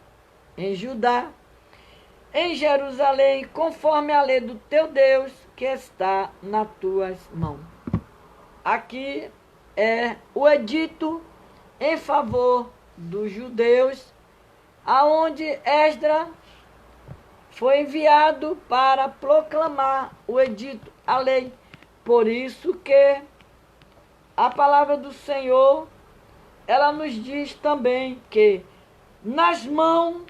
Speaker 1: em Jerusalém, conforme a lei do teu Deus, que está nas tuas mãos. Aqui é o edito em favor dos judeus, aonde Esdras foi enviado para proclamar o edito, a lei. Por isso que a palavra do Senhor, ela nos diz também que nas mãos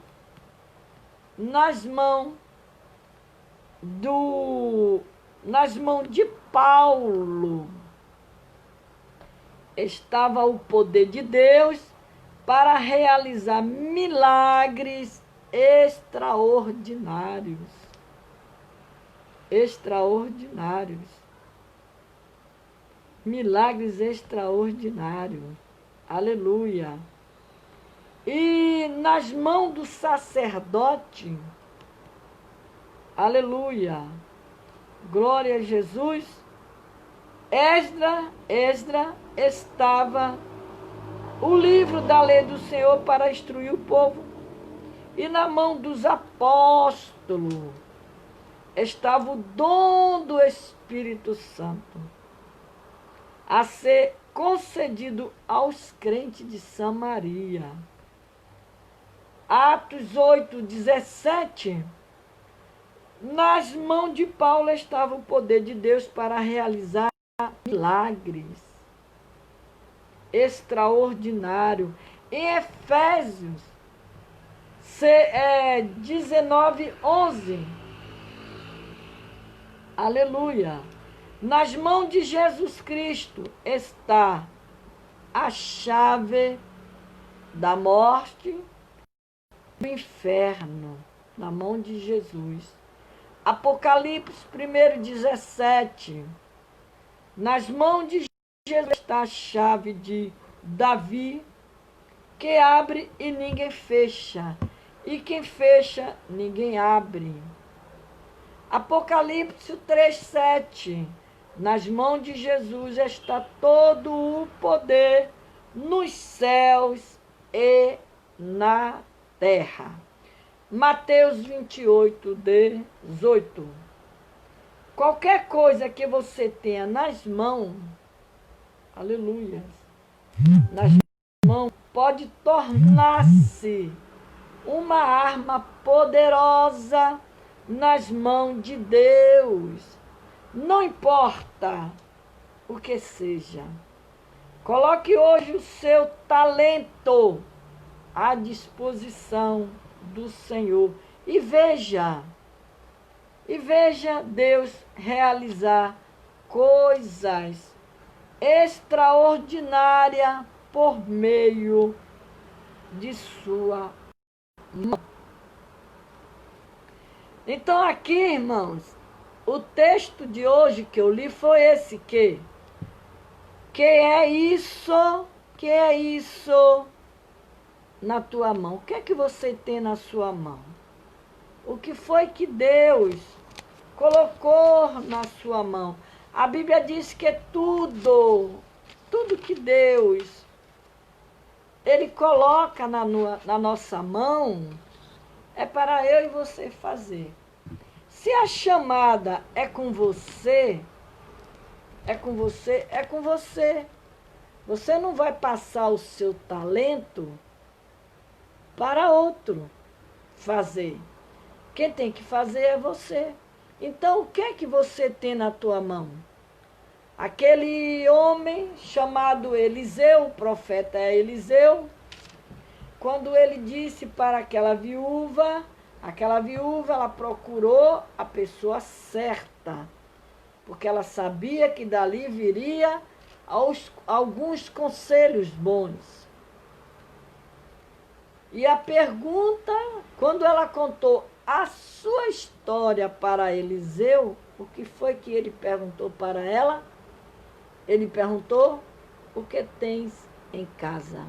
Speaker 1: de Paulo estava o poder de Deus para realizar milagres extraordinários. Milagres extraordinários. Aleluia. E nas mãos do sacerdote, aleluia, glória a Jesus, Esdras estava o livro da lei do Senhor para instruir o povo. E na mão dos apóstolos estava o dom do Espírito Santo a ser concedido aos crentes de Samaria. Atos 8:17. Nas mãos de Paulo estava o poder de Deus para realizar milagres extraordinários. Em Efésios 19:11. Aleluia. Nas mãos de Jesus Cristo está a chave da morte, do inferno, na mão de Jesus. Apocalipse 1:17. Nas mãos de Jesus está a chave de Davi, que abre e ninguém fecha, e quem fecha, ninguém abre. Apocalipse 3:7. Nas mãos de Jesus está todo o poder nos céus e na terra. Mateus 28:18. Qualquer coisa que você tenha nas mãos, aleluia, nas mãos, pode tornar-se uma arma poderosa nas mãos de Deus. Não importa o que seja. Coloque hoje o seu talento à disposição do Senhor e veja Deus realizar coisas extraordinárias por meio de sua mão. Então aqui, irmãos, o texto de hoje que eu li foi esse que é isso na tua mão. O que é que você tem na sua mão? O que foi que Deus colocou na sua mão? A Bíblia diz que tudo que Deus Ele coloca na nossa mão é para eu e você fazer. Se a chamada é com você, você não vai passar o seu talento para outro fazer. Quem tem que fazer é você. Então, o que é que você tem na tua mão? Aquele homem chamado Eliseu, o profeta Eliseu, quando ele disse para aquela viúva, ela procurou a pessoa certa, porque ela sabia que dali viria alguns conselhos bons. E a pergunta, quando ela contou a sua história para Eliseu, o que foi que ele perguntou para ela? Ele perguntou: o que tens em casa?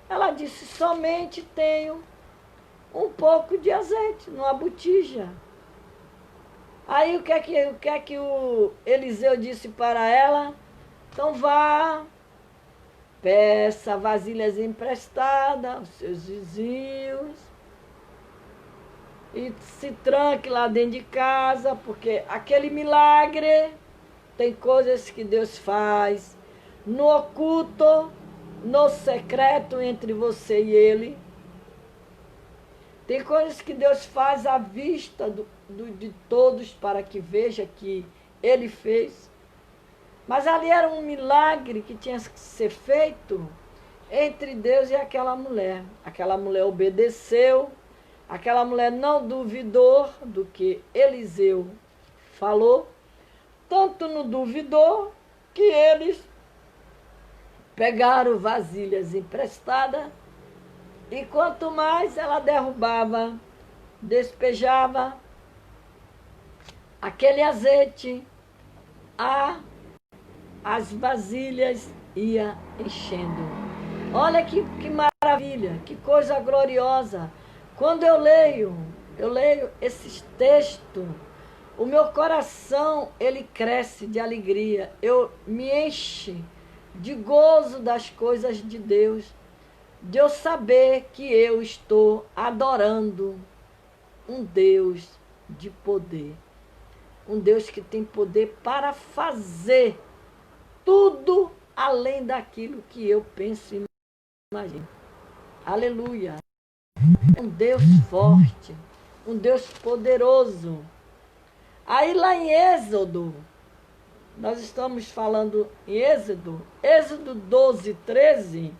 Speaker 1: Ela disse: somente tenho um pouco de azeite numa botija. Aí o que é que o Eliseu disse para ela? Então vá, peça vasilhas emprestadas aos seus vizinhos e se tranque lá dentro de casa, porque aquele milagre, tem coisas que Deus faz no oculto, no secreto entre você e Ele. Tem coisas que Deus faz à vista de todos para que veja que Ele fez. Mas ali era um milagre que tinha que ser feito entre Deus e aquela mulher. Aquela mulher obedeceu, aquela mulher não duvidou do que Eliseu falou, tanto não duvidou que eles pegaram vasilhas emprestadas e quanto mais ela derrubava, despejava aquele azeite, as vasilhas ia enchendo. Olha que maravilha, que coisa gloriosa. Quando eu leio esses textos, o meu coração, ele cresce de alegria. Eu me enche de gozo das coisas de Deus, de eu saber que eu estou adorando um Deus de poder. Um Deus que tem poder para fazer tudo além daquilo que eu penso e imagino. Aleluia. Um Deus forte, um Deus poderoso. Aí lá em Êxodo, nós estamos falando em Êxodo 12, 13.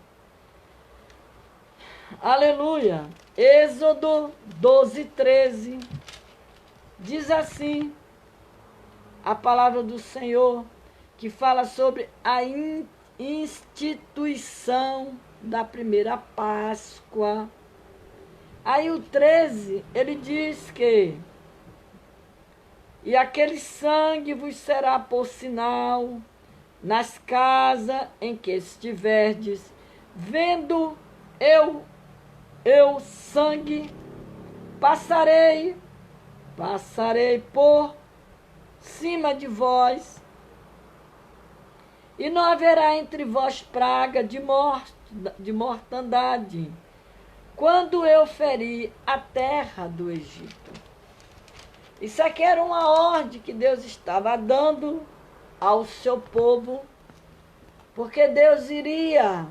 Speaker 1: Aleluia. Êxodo 12, 13. Diz assim a palavra do Senhor, que fala sobre a instituição da primeira Páscoa. Aí o 13, ele diz que: e aquele sangue vos será por sinal nas casas em que estiverdes, vendo eu sangue, passarei por cima de vós, e não haverá entre vós praga de mortandade, quando eu ferir a terra do Egito. Isso aqui era uma ordem que Deus estava dando ao seu povo, porque Deus iria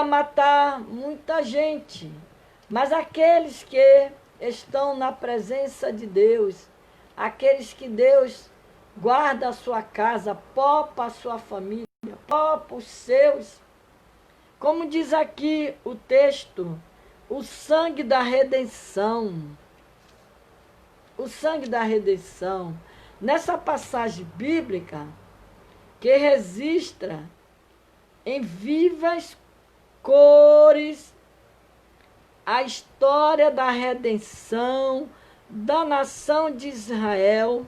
Speaker 1: matar muita gente, mas aqueles que estão na presença de Deus, aqueles que Deus guarda a sua casa, poupa a sua família, poupa os seus, como diz aqui o texto, o sangue da redenção. O sangue da redenção. Nessa passagem bíblica, que registra em vivas cores a história da redenção da nação de Israel,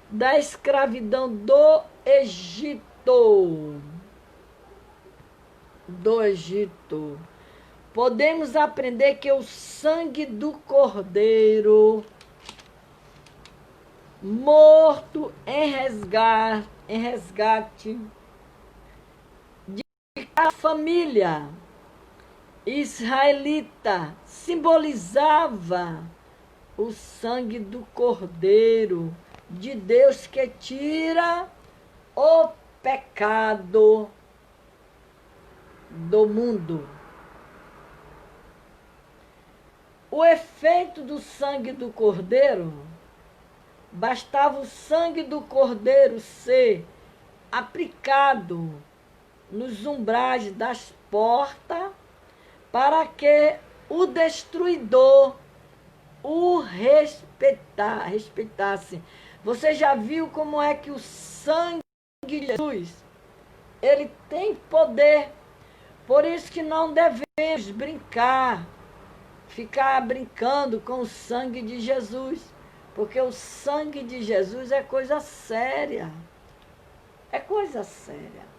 Speaker 1: da escravidão do Egito. Podemos aprender que o sangue do Cordeiro, morto em resgate de cada família israelita, simbolizava o sangue do Cordeiro de Deus que tira o pecado do mundo. O efeito do sangue do Cordeiro, bastava o sangue do Cordeiro ser aplicado nos umbrais das portas para que o destruidor o respeitasse. Você já viu como é que o sangue de Jesus, ele tem poder? Por isso que não devemos ficar brincando com o sangue de Jesus, porque o sangue de Jesus é coisa séria. É coisa séria.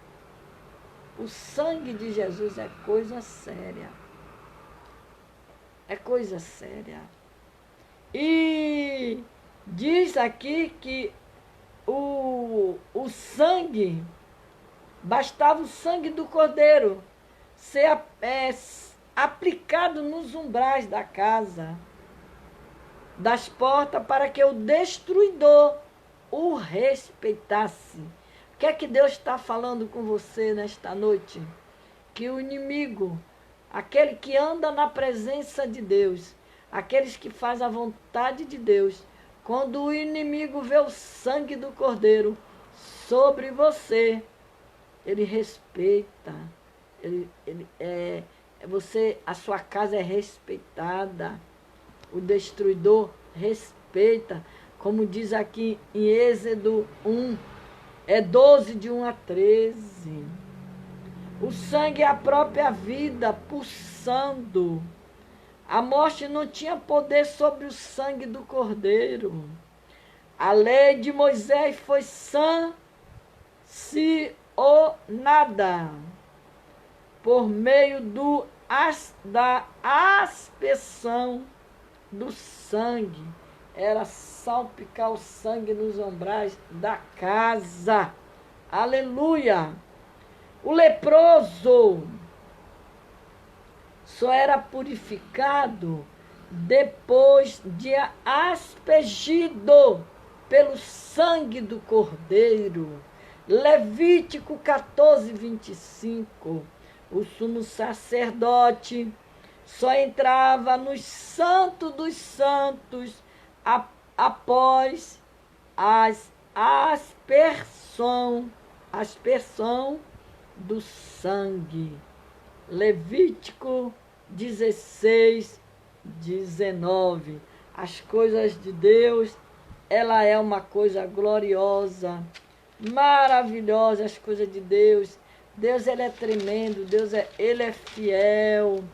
Speaker 1: O sangue de Jesus é coisa séria. É coisa séria. E diz aqui que o sangue, bastava o sangue do Cordeiro ser aplicado nos umbrais da casa, das portas, para que o destruidor o respeitasse. O que é que Deus está falando com você nesta noite? Que o inimigo, aquele que anda na presença de Deus, aqueles que fazem a vontade de Deus, quando o inimigo vê o sangue do Cordeiro sobre você. Ele respeita. A sua casa é respeitada. O destruidor respeita. Como diz aqui em Êxodo 1, 12, de 1 a 13. O sangue é a própria vida pulsando. A morte não tinha poder sobre o sangue do Cordeiro. A lei de Moisés foi sancionada por meio da aspersão do sangue. Era salpicar o sangue nos umbrais da casa. Aleluia! O leproso só era purificado depois de aspergido pelo sangue do Cordeiro. Levítico 14, 25. O sumo sacerdote só entrava no Santo dos Santos após a aspersão do sangue. Levítico 16, 19. As coisas de Deus, ela é uma coisa gloriosa, maravilhosa. As coisas de Deus, Deus, ele é tremendo. Deus ele é fiel,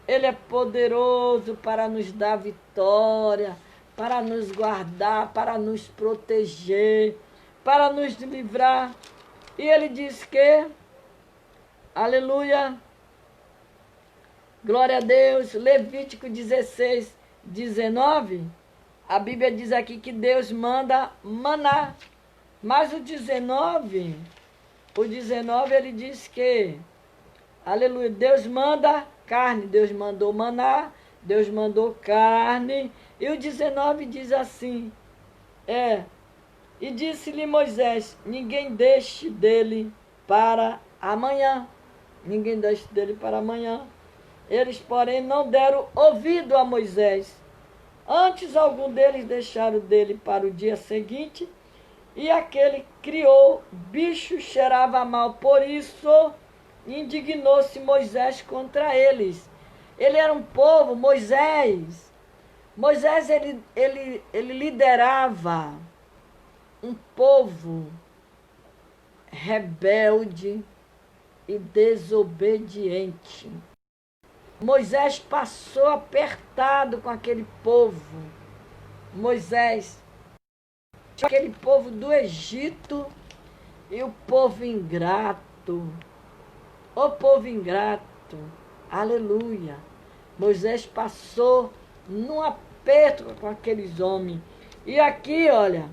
Speaker 1: ele é poderoso para nos dar vitória, para nos guardar, para nos proteger, para nos livrar. E ele diz que, aleluia, glória a Deus, Levítico 16, 19, a Bíblia diz aqui que Deus manda maná. Mas o 19 ele diz que, aleluia, Deus manda carne. Deus mandou maná, Deus mandou carne. E o 19 diz assim, e disse-lhe Moisés, ninguém deixe dele para amanhã. Ninguém deixe dele para amanhã. Eles, porém, não deram ouvido a Moisés. Antes, algum deles deixaram dele para o dia seguinte, e aquele criou, bicho cheirava mal. Por isso, indignou-se Moisés contra eles. Ele era um povo, Moisés, ele liderava um povo rebelde e desobediente. Moisés passou apertado com aquele povo. Moisés, aquele povo do Egito, e o povo ingrato. O povo ingrato. Aleluia. Moisés passou num aperto com aqueles homens. E aqui, olha,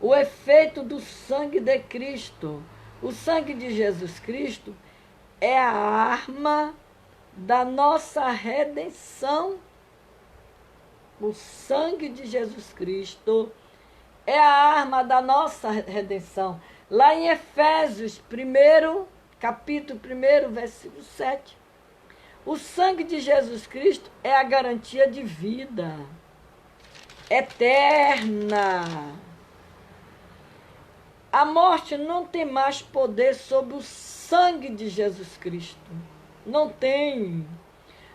Speaker 1: o efeito do sangue de Cristo. O sangue de Jesus Cristo é a arma da nossa redenção. O sangue de Jesus Cristo é a arma da nossa redenção. Lá em Efésios 1, capítulo 1, versículo 7. O sangue de Jesus Cristo é a garantia de vida eterna. A morte não tem mais poder sobre o sangue de Jesus Cristo. Não tem.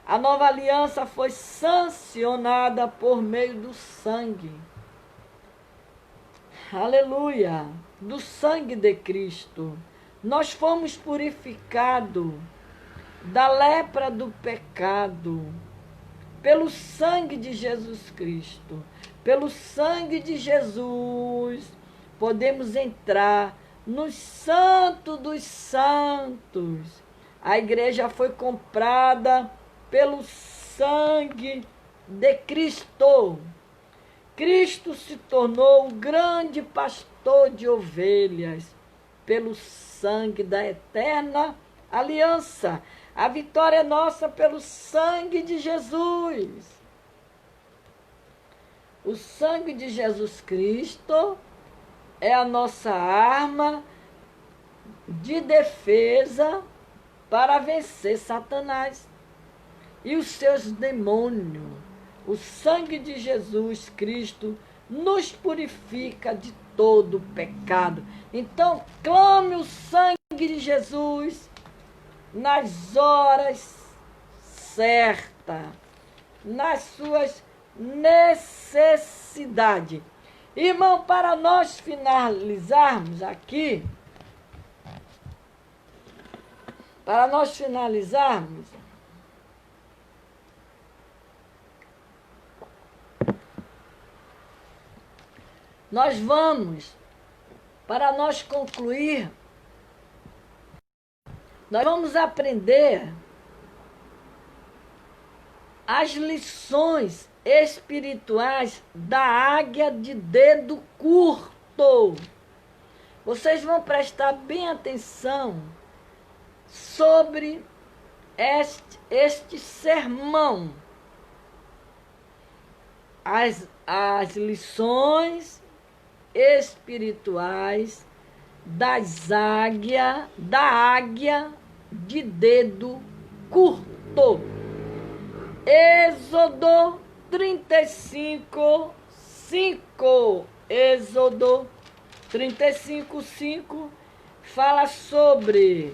Speaker 1: A nova aliança foi sancionada por meio do sangue. Aleluia! Do sangue de Cristo. Nós fomos purificados da lepra do pecado pelo sangue de Jesus Cristo. Pelo sangue de Jesus, podemos entrar no Santo dos Santos. A igreja foi comprada pelo sangue de Cristo. Cristo se tornou o grande pastor de ovelhas pelo sangue da eterna aliança. A vitória é nossa pelo sangue de Jesus. O sangue de Jesus Cristo é a nossa arma de defesa para vencer Satanás e os seus demônios. O sangue de Jesus Cristo nos purifica de todo pecado. Então, clame o sangue de Jesus nas horas certas, nas suas necessidades. Irmão, para nós finalizarmos aqui, nós vamos, para nós concluir, nós vamos aprender as lições espirituais da águia de dedo curto. Vocês vão prestar bem atenção sobre este sermão. As lições espirituais da águia de dedo curto. Êxodo 35, 5. Êxodo 35, 5 fala sobre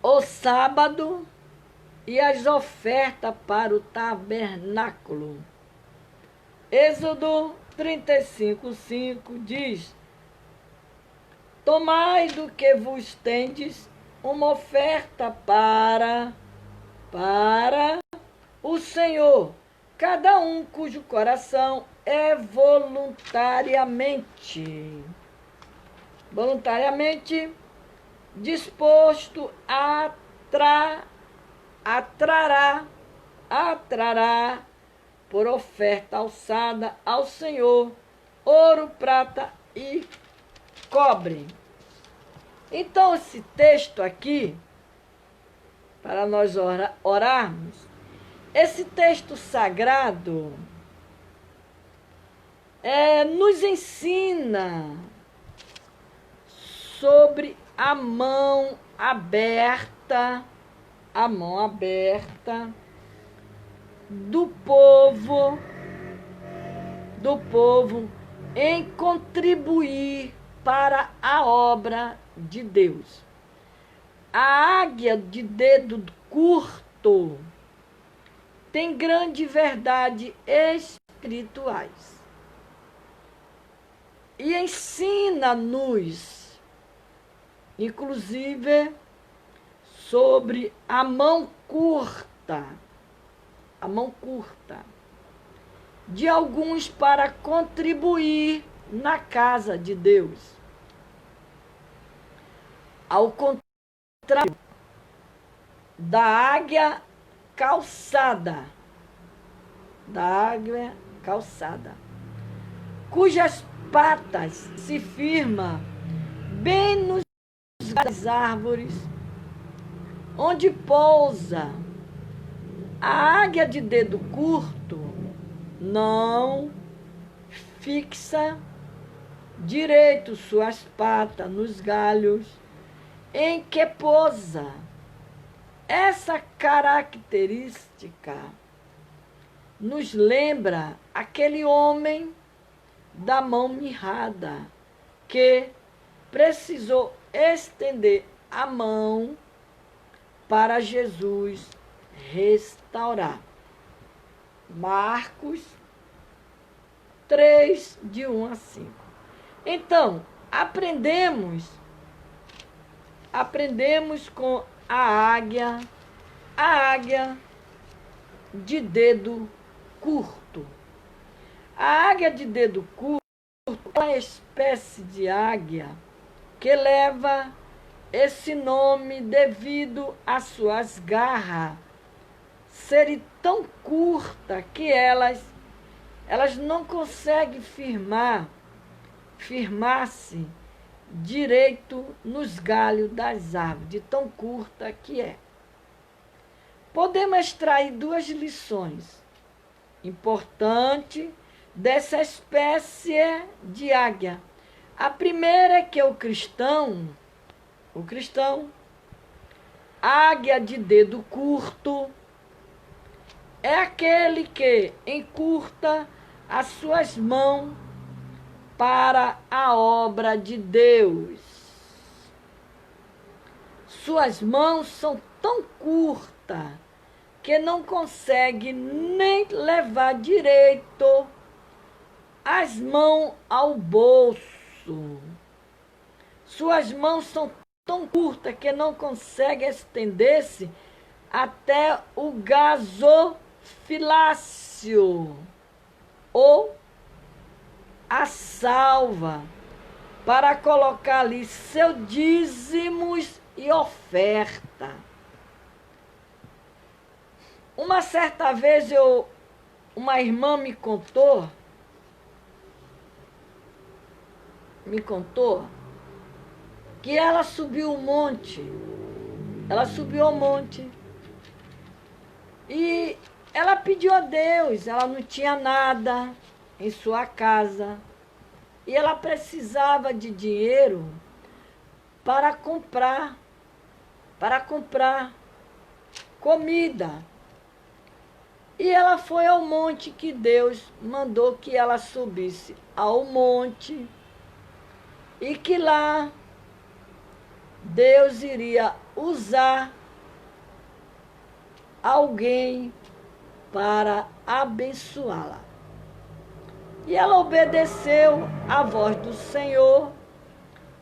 Speaker 1: o sábado e as ofertas para o tabernáculo. Êxodo 35, 5 diz: tomai do que vos tendes uma oferta para o Senhor, cada um cujo coração é voluntariamente disposto atrará por oferta alçada ao Senhor ouro, prata e cobre. Então, esse texto aqui, para nós orarmos, esse texto sagrado nos ensina sobre a mão aberta do povo em contribuir para a obra de Deus. A águia de dedo curto tem grande verdade espirituais e ensina-nos, inclusive, sobre a mão curta de alguns para contribuir na casa de Deus. Ao contrário da águia calçada, cujas patas se firmam bem nos galhos das árvores onde pousa. A águia de dedo curto não fixa direito suas patas nos galhos em que pousa. Essa característica nos lembra aquele homem da mão mirrada que precisou estender a mão para Jesus restaurar. Marcos 3, de 1 a 5. Então, aprendemos com a águia de dedo curto. A águia de dedo curto é uma espécie de águia que leva esse nome devido às suas garras serem tão curtas que elas não conseguem firmar-se direito nos galhos das árvores, de tão curta que é. Podemos extrair duas lições importantes dessa espécie de águia. A primeira é que o cristão, águia de dedo curto, é aquele que encurta as suas mãos para a obra de Deus. Suas mãos são tão curtas que não consegue nem levar direito as mãos ao bolso. Suas mãos são tão curtas que não consegue estender-se até o gasofilácio ou a salva para colocar ali seus dízimos e oferta. Uma certa vez uma irmã me contou que ela subiu um monte. Ela subiu ao monte. E ela pediu a Deus, ela não tinha nada em sua casa. E ela precisava de dinheiro para comprar comida. E ela foi ao monte que Deus mandou que ela subisse ao monte. E que lá Deus iria usar alguém para abençoá-la. E ela obedeceu à voz do Senhor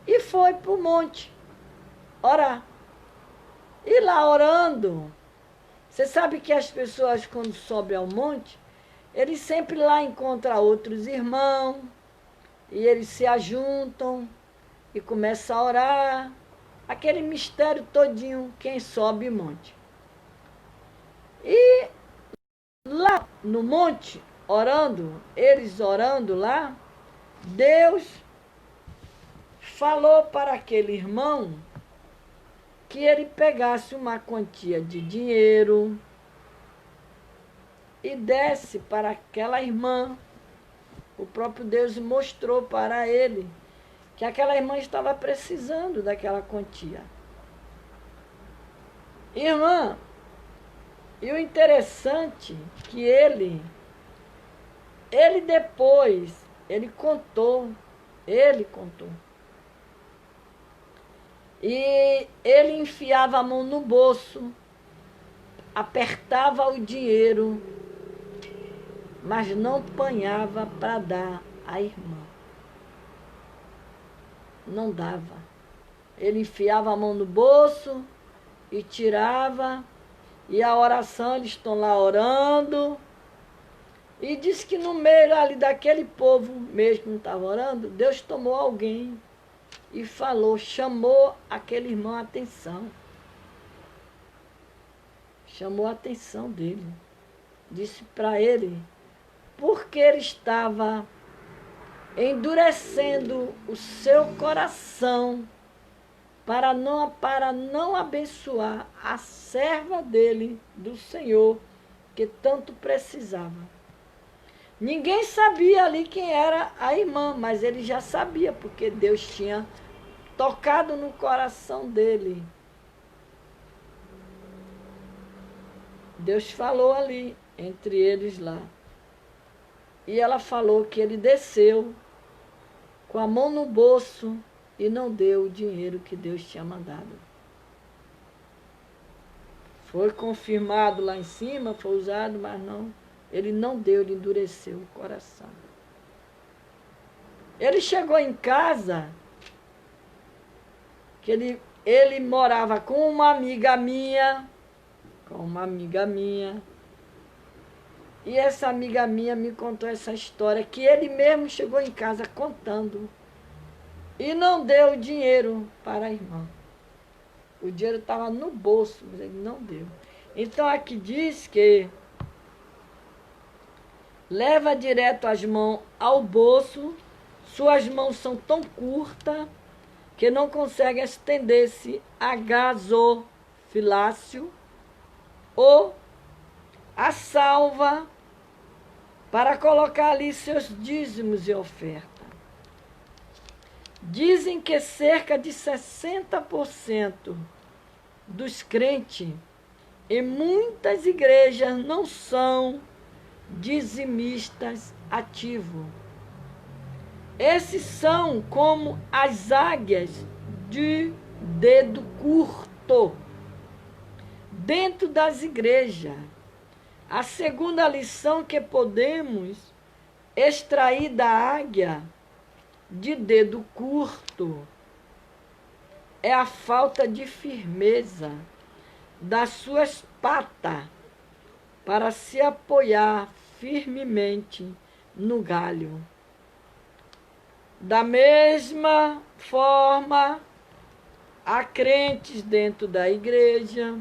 Speaker 1: e foi para o monte orar. E lá orando, você sabe que as pessoas quando sobem ao monte, eles sempre lá encontram outros irmãos, e eles se ajuntam e começam a orar. Aquele mistério todinho, quem sobe o monte. E lá no monte, eles orando lá, Deus falou para aquele irmão que ele pegasse uma quantia de dinheiro e desse para aquela irmã. O próprio Deus mostrou para ele que aquela irmã estava precisando daquela quantia. Irmã, e o interessante que ele depois, ele contou. E ele enfiava a mão no bolso, apertava o dinheiro, mas não apanhava para dar à irmã. Não dava. Ele enfiava a mão no bolso e tirava, e a oração, eles estão lá orando, e diz que no meio ali daquele povo mesmo que não estava orando, Deus tomou alguém e falou, chamou aquele irmão a atenção. Chamou a atenção dele. Disse para ele, porque ele estava endurecendo o seu coração para não abençoar a serva dele, do Senhor, que tanto precisava. Ninguém sabia ali quem era a irmã, mas ele já sabia, porque Deus tinha tocado no coração dele. Deus falou ali, entre eles lá. E ela falou que ele desceu com a mão no bolso e não deu o dinheiro que Deus tinha mandado. Foi confirmado lá em cima, foi usado, mas não. Ele não deu, ele endureceu o coração. Ele chegou em casa, que ele morava com uma amiga minha, e essa amiga minha me contou essa história, que ele mesmo chegou em casa contando, e não deu dinheiro para a irmã. O dinheiro estava no bolso, mas ele não deu. Então aqui diz que leva direto as mãos ao bolso, suas mãos são tão curtas que não consegue estender-se a gasofilácio ou a salva para colocar ali seus dízimos e oferta. Dizem que cerca de 60% dos crentes em muitas igrejas não são dizimistas ativos. Esses são como as águias de dedo curto dentro das igrejas. A segunda lição que podemos extrair da águia de dedo curto é a falta de firmeza das suas patas para se apoiar firmemente no galho. Da mesma forma, há crentes dentro da igreja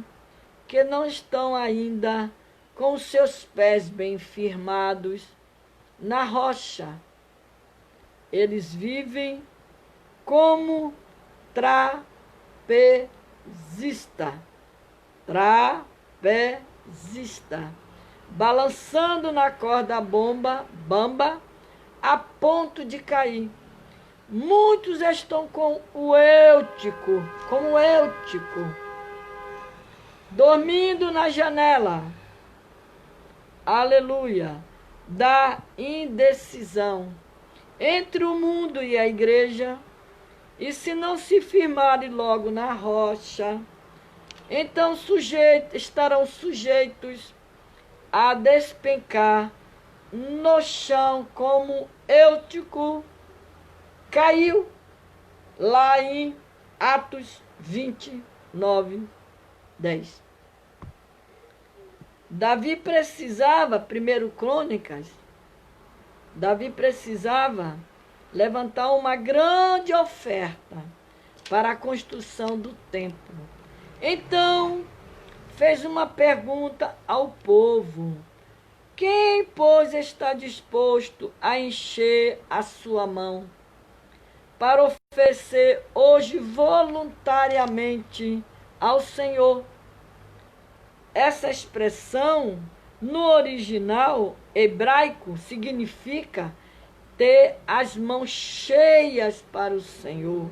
Speaker 1: que não estão ainda com os seus pés bem firmados na rocha. Eles vivem como trapezista, balançando na corda bamba a ponto de cair. Muitos estão como o Eutico, dormindo na janela, aleluia, da indecisão entre o mundo e a igreja, e se não se firmarem logo na rocha, então estarão sujeitos a despencar no chão como Eutico caiu lá em Atos 29, 10. Davi precisava, 1 Crônicas, Davi precisava levantar uma grande oferta para a construção do templo. Então, fez uma pergunta ao povo: quem, pois, está disposto a encher a sua mão para oferecer hoje voluntariamente ao Senhor? Essa expressão, no original hebraico, significa ter as mãos cheias para o Senhor.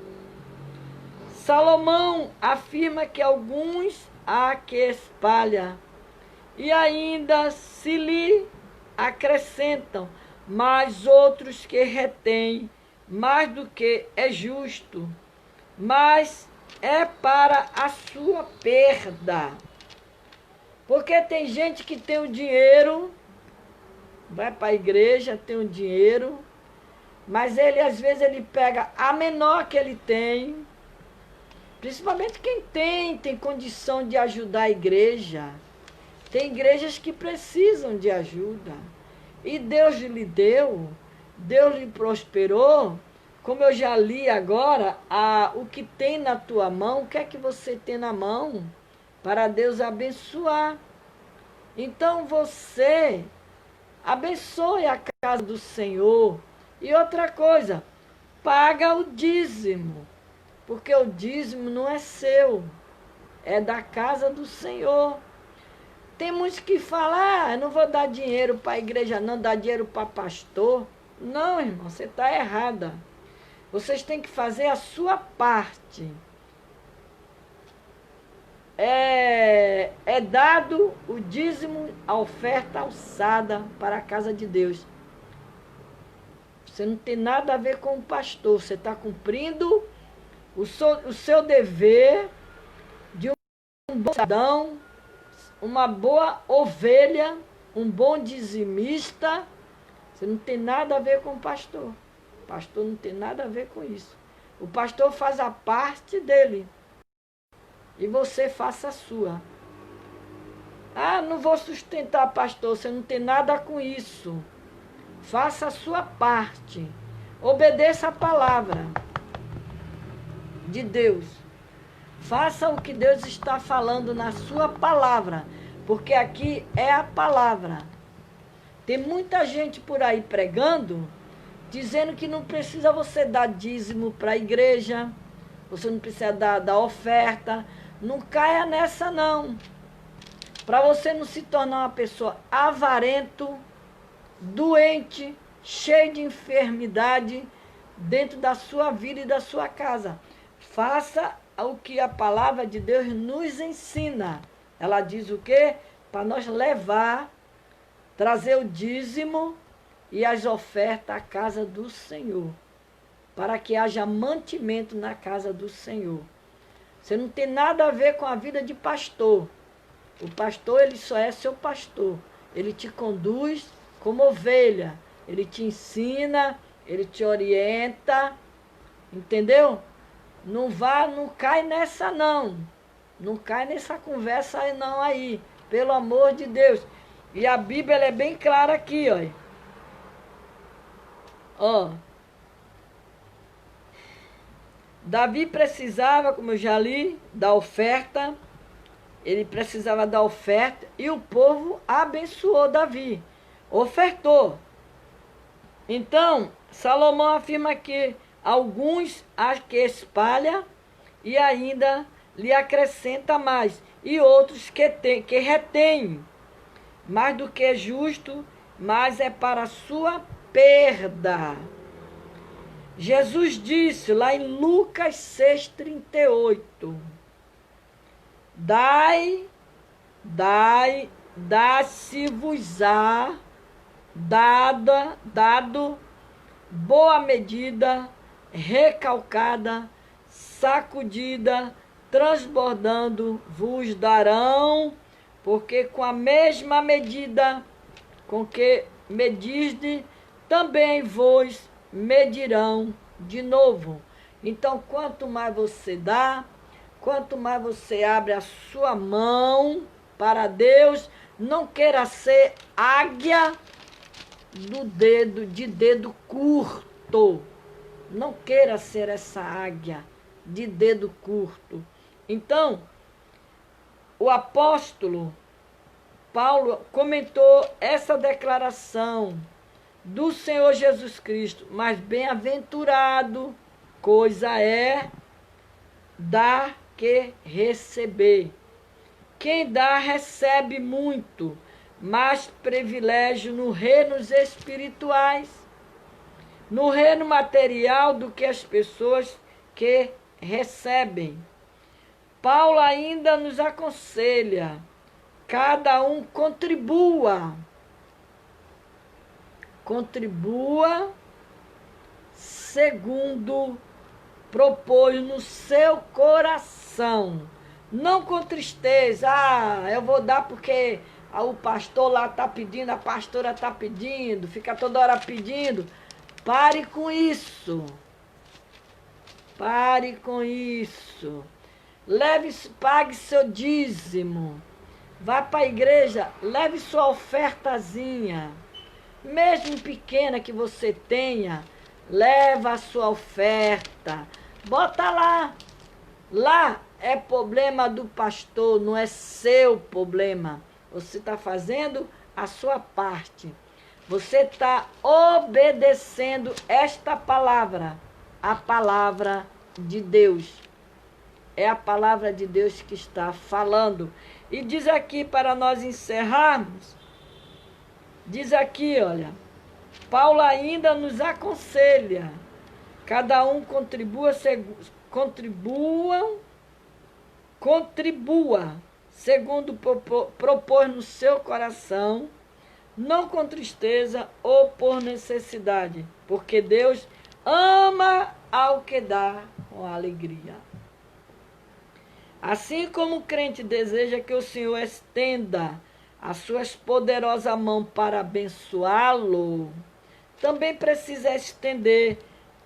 Speaker 1: Salomão afirma que alguns há que espalha, e ainda se lhe acrescentam, mas outros que retêm, mais do que é justo, mas é para a sua perda. Porque tem gente que tem o dinheiro, vai para a igreja, tem o dinheiro, mas ele às vezes ele pega a menor que ele tem, principalmente quem tem condição de ajudar a igreja. Tem igrejas que precisam de ajuda. E Deus lhe deu, Deus lhe prosperou. Como eu já li agora, o que tem na tua mão, o que é que você tem na mão? Para Deus abençoar. Então você abençoe a casa do Senhor. E outra coisa, paga o dízimo. Porque o dízimo não é seu, é da casa do Senhor. Tem muitos que falam, eu não vou dar dinheiro para a igreja, não, dar dinheiro para pastor. Não, irmão, você está errada. Vocês têm que fazer a sua parte. É dado o dízimo, a oferta alçada para a casa de Deus. Você não tem nada a ver com o pastor, você está cumprindo o seu dever de um bom cidadão, uma boa ovelha, um bom dizimista. Você não tem nada a ver com o pastor. O pastor não tem nada a ver com isso. O pastor faz a parte dele. E você faça a sua. Não vou sustentar, pastor. Você não tem nada com isso. Faça a sua parte. Obedeça a palavra de Deus. Faça o que Deus está falando na sua palavra. Porque aqui é a palavra. Tem muita gente por aí pregando, dizendo que não precisa você dar dízimo para a igreja. Você não precisa dar oferta. Não caia nessa, não. Para você não se tornar uma pessoa avarento, doente, cheio de enfermidade dentro da sua vida e da sua casa. Faça o que a palavra de Deus nos ensina. Ela diz o quê? Para nós levar, trazer o dízimo e as ofertas à casa do Senhor. para que haja mantimento na casa do Senhor. Você não tem nada a ver com a vida de pastor. O pastor, ele só é seu pastor. Ele te conduz como ovelha. Ele te ensina, ele te orienta. Entendeu? Não cai nessa não. Não cai nessa conversa aí não aí. Pelo amor de Deus. E a Bíblia ela é bem clara aqui, ó. Ó. Davi precisava, como eu já li, da oferta. Ele precisava da oferta e o povo abençoou Davi. Ofertou. Então, Salomão afirma que alguns a que espalha e ainda lhe acrescenta mais. E outros que retém. Mais do que justo, mas é para a sua perda. Jesus disse lá em Lucas 6,38: dá-se-vos-á dado boa medida, recalcada, sacudida, transbordando, vos darão, porque com a mesma medida com que medisde, também vos medirão de novo. Então, quanto mais você dá, quanto mais você abre a sua mão para Deus, não queira ser águia de dedo curto. Não queira ser essa águia de dedo curto. Então, o apóstolo Paulo comentou essa declaração do Senhor Jesus Cristo, mas bem-aventurado coisa é dar que receber. Quem dá recebe muito, mais privilégio no reino espirituais, no reino material do que as pessoas que recebem. Paulo ainda nos aconselha, cada um contribua segundo propôs no seu coração, não com tristeza. Eu vou dar porque o pastor lá está pedindo, a pastora está pedindo, fica toda hora pedindo. Pare com isso. Pare com isso. Pague seu dízimo. Vá para a igreja, leve sua ofertazinha. Mesmo pequena que você tenha, leva a sua oferta. Bota lá. Lá é problema do pastor, não é seu problema. Você está fazendo a sua parte. Você está obedecendo esta palavra, a palavra de Deus. É a palavra de Deus que está falando. E diz aqui, para nós encerrarmos, diz aqui, olha, Paulo ainda nos aconselha, cada um contribua segundo propor no seu coração, não com tristeza ou por necessidade, porque Deus ama ao que dá com alegria. Assim como o crente deseja que o Senhor estenda a sua poderosa mão para abençoá-lo, também precisa estender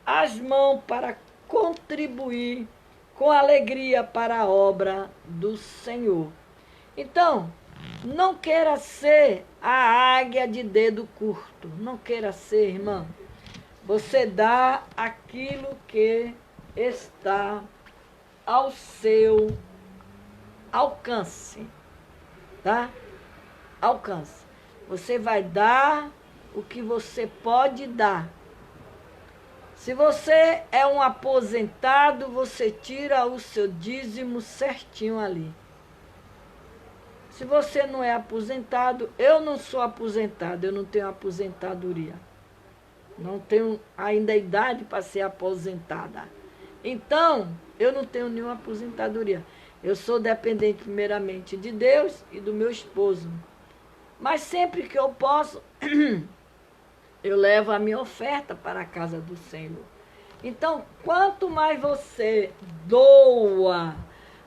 Speaker 1: as mãos para contribuir com alegria para a obra do Senhor. Então, não queira ser a águia de dedo curto. Não queira ser, irmã. Você dá aquilo que está ao seu alcance. Tá? Alcance. Você vai dar o que você pode dar. Se você é um aposentado, você tira o seu dízimo certinho ali. Se você não é aposentado, eu não sou aposentado, eu não tenho aposentadoria. Não tenho ainda idade para ser aposentada. Então, eu não tenho nenhuma aposentadoria. Eu sou dependente primeiramente de Deus e do meu esposo. Mas sempre que eu posso, eu levo a minha oferta para a casa do Senhor. Então, quanto mais você doa,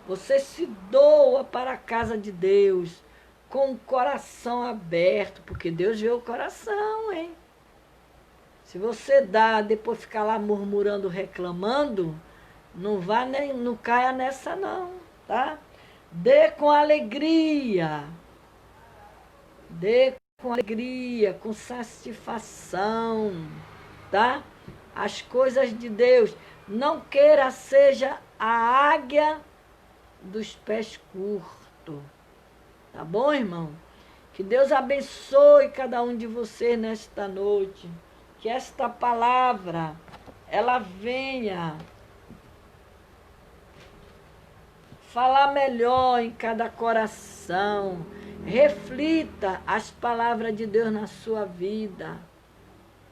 Speaker 1: você se doa para a casa de Deus, com o coração aberto, porque Deus vê o coração, hein? Se você dá, depois ficar lá murmurando, reclamando, não caia nessa não, tá? Dê com alegria. Dê com alegria, com satisfação, tá? As coisas de Deus. Não queira seja a águia dos pés curtos. Tá bom, irmão? Que Deus abençoe cada um de vocês nesta noite. Que esta palavra, ela venha falar melhor em cada coração. Reflita as palavras de Deus na sua vida.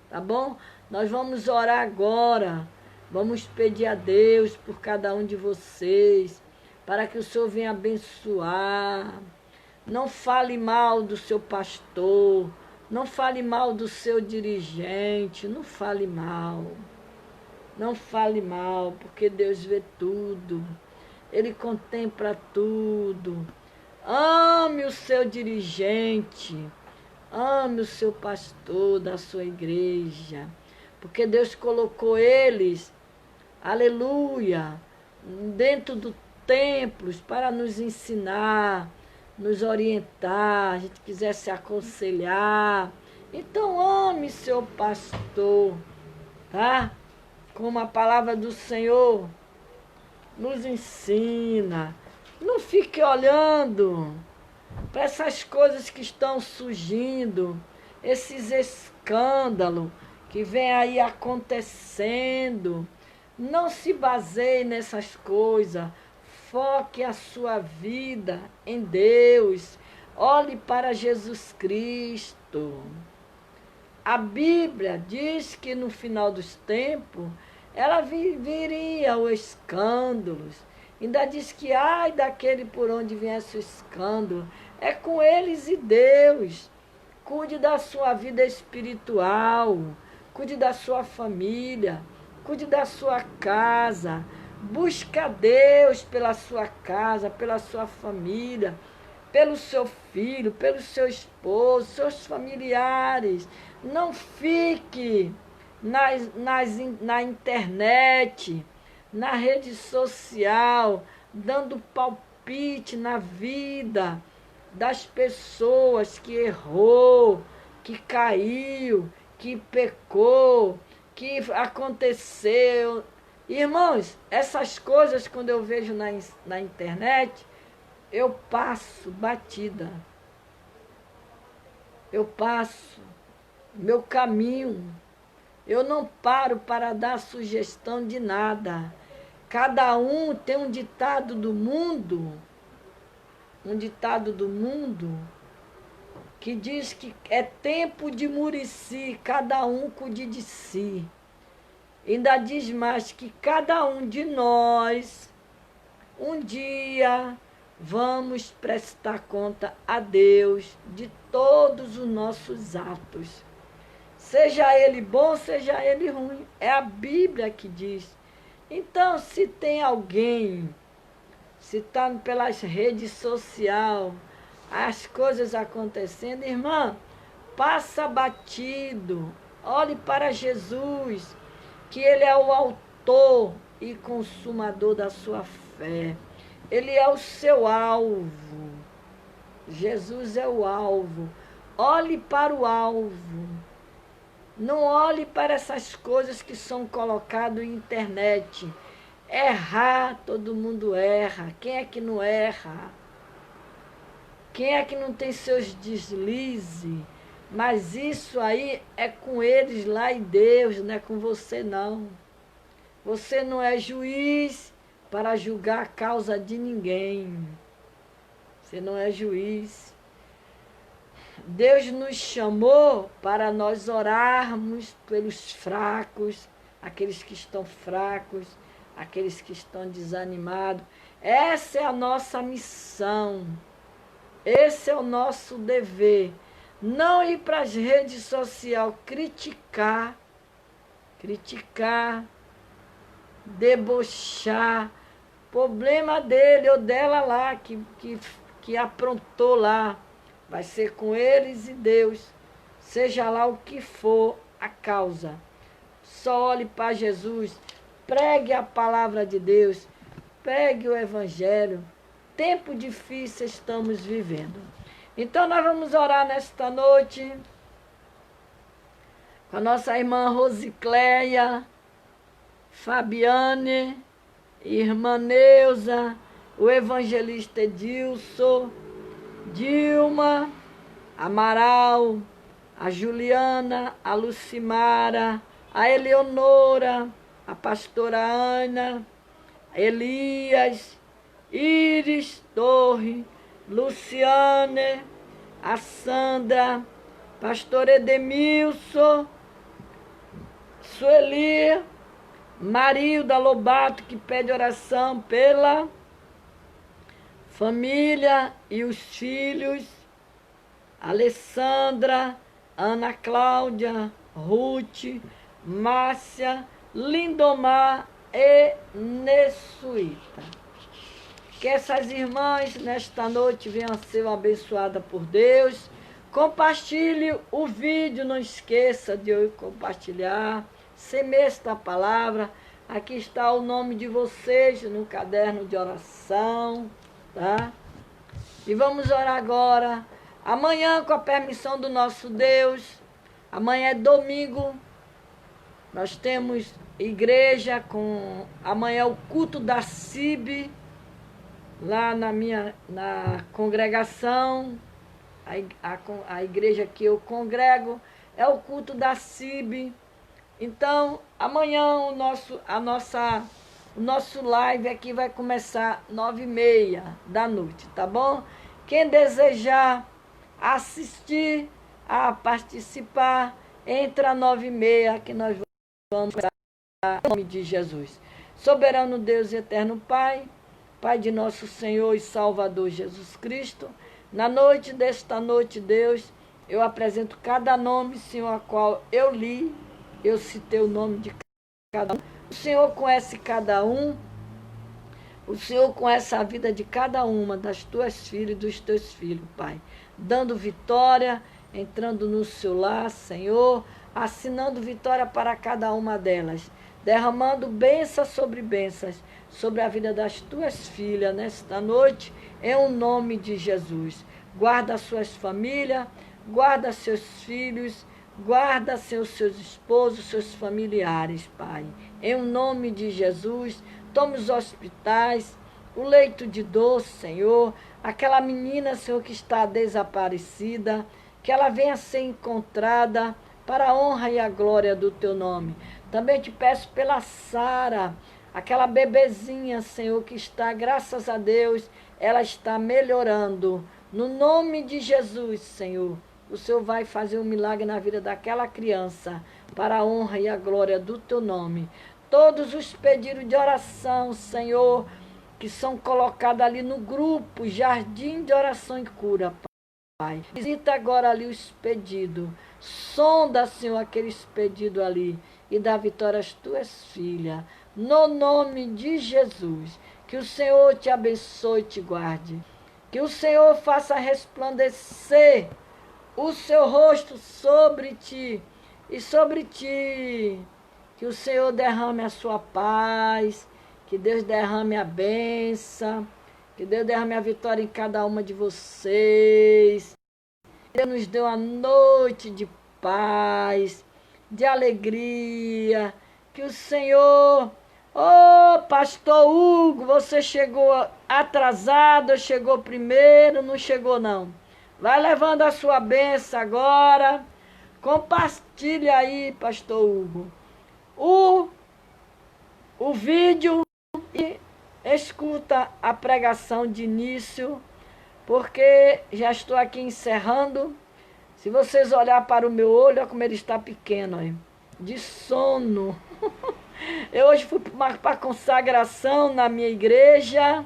Speaker 1: Tá bom? Nós vamos orar agora. Vamos pedir a Deus por cada um de vocês, para que o Senhor venha abençoar. Não fale mal do seu pastor, não fale mal do seu dirigente, não fale mal. Não fale mal, porque Deus vê tudo. Ele contempla tudo. Ame o seu dirigente, ame o seu pastor da sua igreja, porque Deus colocou eles, aleluia, dentro do templo para nos ensinar, nos orientar, a gente quiser se aconselhar. Então ame seu pastor, tá? Como a palavra do Senhor nos ensina. Não fique olhando para essas coisas que estão surgindo, esses escândalos que vem aí acontecendo. Não se baseie nessas coisas. Foque a sua vida em Deus. Olhe para Jesus Cristo. A Bíblia diz que no final dos tempos, ela viria os escândalos. Ainda diz que, ai daquele por onde viesse o escândalo, é com eles e Deus. Cuide da sua vida espiritual, cuide da sua família, cuide da sua casa. Busca Deus pela sua casa, pela sua família, pelo seu filho, pelo seu esposo, seus familiares. Não fique na internet, na rede social, dando palpite na vida das pessoas que errou, que caiu, que pecou, que aconteceu. Irmãos, essas coisas quando eu vejo na internet, eu passo batida. Eu passo meu caminho. Eu não paro para dar sugestão de nada. Cada um tem um ditado do mundo, que diz que é tempo de Murici, cada um cuide de si. Ainda diz mais que cada um de nós, um dia, vamos prestar conta a Deus de todos os nossos atos. Seja ele bom, seja ele ruim. É a Bíblia que diz. Então, se tem alguém, se está pelas redes sociais, as coisas acontecendo, irmã, passa batido. Olhe para Jesus, que Ele é o autor e consumador da sua fé. Ele é o seu alvo. Jesus é o alvo. Olhe para o alvo. Não olhe para essas coisas que são colocadas na internet. Errar, todo mundo erra. Quem é que não erra? Quem é que não tem seus deslizes? Mas isso aí é com eles lá e Deus, não é com você não. Você não é juiz para julgar a causa de ninguém. Você não é juiz. Deus nos chamou para nós orarmos pelos fracos, aqueles que estão fracos, aqueles que estão desanimados. Essa é a nossa missão. Esse é o nosso dever. Não ir para as redes sociais criticar, debochar. Problema dele ou dela lá, que aprontou lá. Vai ser com eles e Deus. Seja lá o que for a causa. Só olhe para Jesus. Pregue a palavra de Deus. Pregue o Evangelho. Tempo difícil estamos vivendo. Então nós vamos orar nesta noite com a nossa irmã Rosicléia, Fabiane, irmã Neuza, o evangelista Edilson, Dilma, Amaral, a Juliana, a Lucimara, a Eleonora, a pastora Ana, Elias, Iris Torre, Luciane, a Sandra, pastor Edemilson, Sueli, Marilda Lobato, que pede oração pela família e os filhos, Alessandra, Ana Cláudia, Ruth, Márcia, Lindomar e Nessuíta. Que essas irmãs nesta noite venham a ser abençoadas por Deus. Compartilhe o vídeo, não esqueça de eu compartilhar. Semeie esta palavra. Aqui está o nome de vocês no caderno de oração, tá? E vamos orar agora. Amanhã, com a permissão do nosso Deus, amanhã é domingo, nós temos igreja com... Amanhã é o culto da CIB, lá na congregação, a igreja que eu congrego, é o culto da CIB. Então, amanhã o nosso live aqui vai começar 9h30 da noite, tá bom? Quem desejar assistir, a participar, entra às 9h30 que nós vamos em nome de Jesus. Soberano Deus e eterno Pai, Pai de nosso Senhor e Salvador Jesus Cristo, na noite desta noite, Deus, eu apresento cada nome, Senhor, a qual eu li, eu citei o nome de cada um. O Senhor conhece cada um, o Senhor conhece a vida de cada uma das tuas filhas e dos teus filhos, Pai, dando vitória, entrando no seu lar, Senhor, assinando vitória para cada uma delas, derramando bênçãos sobre a vida das tuas filhas nesta noite, em o nome de Jesus. Guarda suas famílias, guarda seus filhos, guarda seus esposos, seus familiares, Pai. Em o nome de Jesus, tome os hospitais, o leito de dor, Senhor, aquela menina, Senhor, que está desaparecida, que ela venha ser encontrada para a honra e a glória do teu nome. Também te peço pela Sara, aquela bebezinha, Senhor, que está, graças a Deus, ela está melhorando. No nome de Jesus, Senhor, o Senhor vai fazer um milagre na vida daquela criança, para a honra e a glória do teu nome. Todos os pedidos de oração, Senhor, que são colocados ali no grupo, Jardim de Oração e Cura, Pai. Visita agora ali os pedidos. Sonda, Senhor, aqueles pedidos ali e dá vitória às tuas filhas. No nome de Jesus, que o Senhor te abençoe e te guarde. Que o Senhor faça resplandecer o seu rosto sobre ti e sobre ti. Que o Senhor derrame a sua paz, que Deus derrame a bênção, que Deus derrame a vitória em cada uma de vocês. Que Deus nos dê uma noite de paz, de alegria. Que o Senhor... Ô, pastor Hugo, você chegou atrasado, chegou primeiro, não chegou não. Vai levando a sua bênção agora. Compartilha aí, pastor Hugo, o vídeo e escuta a pregação de início, porque já estou aqui encerrando. Se vocês olharem para o meu olho, olha como ele está pequeno, aí, de sono. Eu hoje fui para a consagração na minha igreja.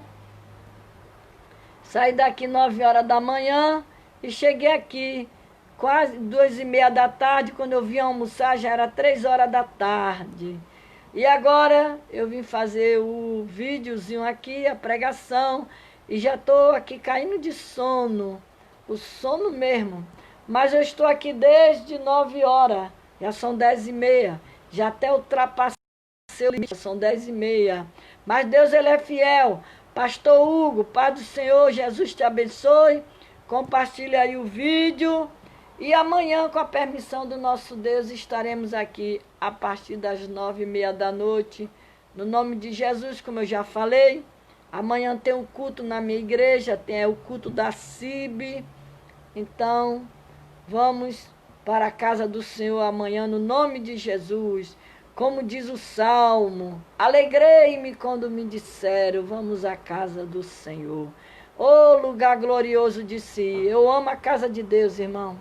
Speaker 1: Saí daqui 9h da manhã e cheguei aqui quase 2h30 da tarde. Quando eu vim almoçar já era 3h da tarde. E agora eu vim fazer o videozinho aqui, a pregação, e já estou aqui caindo de sono, o sono mesmo. Mas eu estou aqui desde 9 horas, já são 10h30, já até ultrapassei o limite, são 10h30. Mas Deus, Ele é fiel. Pastor Hugo, Pai do Senhor, Jesus te abençoe. Compartilha aí o vídeo. E amanhã, com a permissão do nosso Deus, estaremos aqui a partir das 9h30 da noite. No nome de Jesus, como eu já falei. Amanhã tem um culto na minha igreja, tem o culto da CIB. Então, vamos para a casa do Senhor amanhã, no nome de Jesus. Como diz o Salmo, alegrei-me quando me disseram, vamos à casa do Senhor. Ô lugar glorioso de si. Eu amo a casa de Deus, irmão.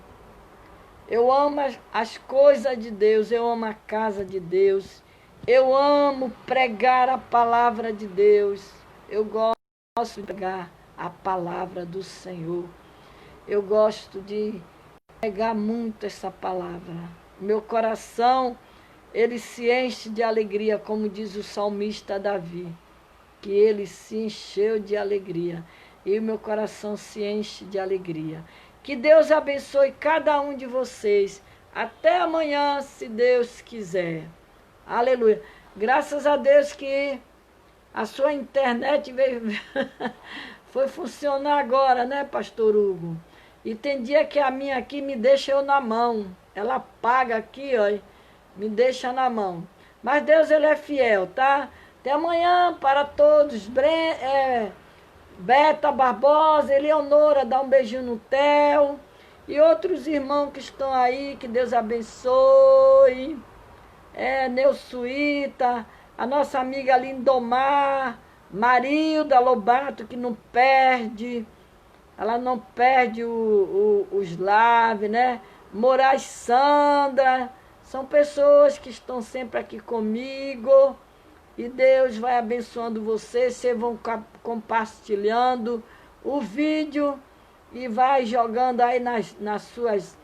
Speaker 1: Eu amo as coisas de Deus, eu amo a casa de Deus. Eu amo pregar a palavra de Deus. Eu gosto de pregar a palavra do Senhor. Eu gosto de pregar muito essa palavra. Meu coração, ele se enche de alegria, como diz o salmista Davi, que ele se encheu de alegria. E o meu coração se enche de alegria. Que Deus abençoe cada um de vocês. Até amanhã, se Deus quiser. Aleluia. Graças a Deus que a sua internet veio foi funcionar agora, né, Pastor Hugo? E tem dia que a minha aqui me deixa eu na mão. Ela apaga aqui, ó, me deixa na mão. Mas Deus, Ele é fiel, tá? Até amanhã para todos. Beta Barbosa, Eleonora, dá um beijinho no Theo. E outros irmãos que estão aí, que Deus abençoe. Neusuíta, a nossa amiga Lindomar, Marilda Lobato, que não perde, ela não perde os lives, né? Moraes Sandra, são pessoas que estão sempre aqui comigo. E Deus vai abençoando vocês, vocês vão compartilhando o vídeo e vai jogando aí nas suas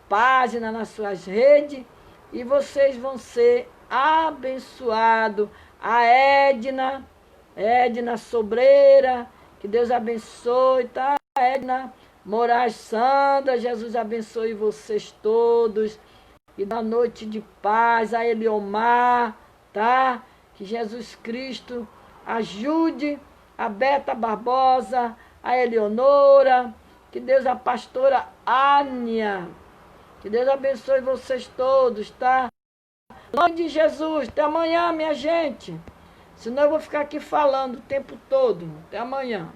Speaker 1: páginas, nas suas redes, e vocês vão ser abençoados. A Edna Sobreira, que Deus abençoe, tá? Edna Moraes Sandra, Jesus abençoe vocês todos. E da noite de paz, a Eliomar, tá? Que Jesus Cristo ajude a Beta Barbosa, a Eleonora, que Deus, a pastora Ania, que Deus abençoe vocês todos, tá? Em nome de Jesus, até amanhã, minha gente. Senão eu vou ficar aqui falando o tempo todo. Até amanhã.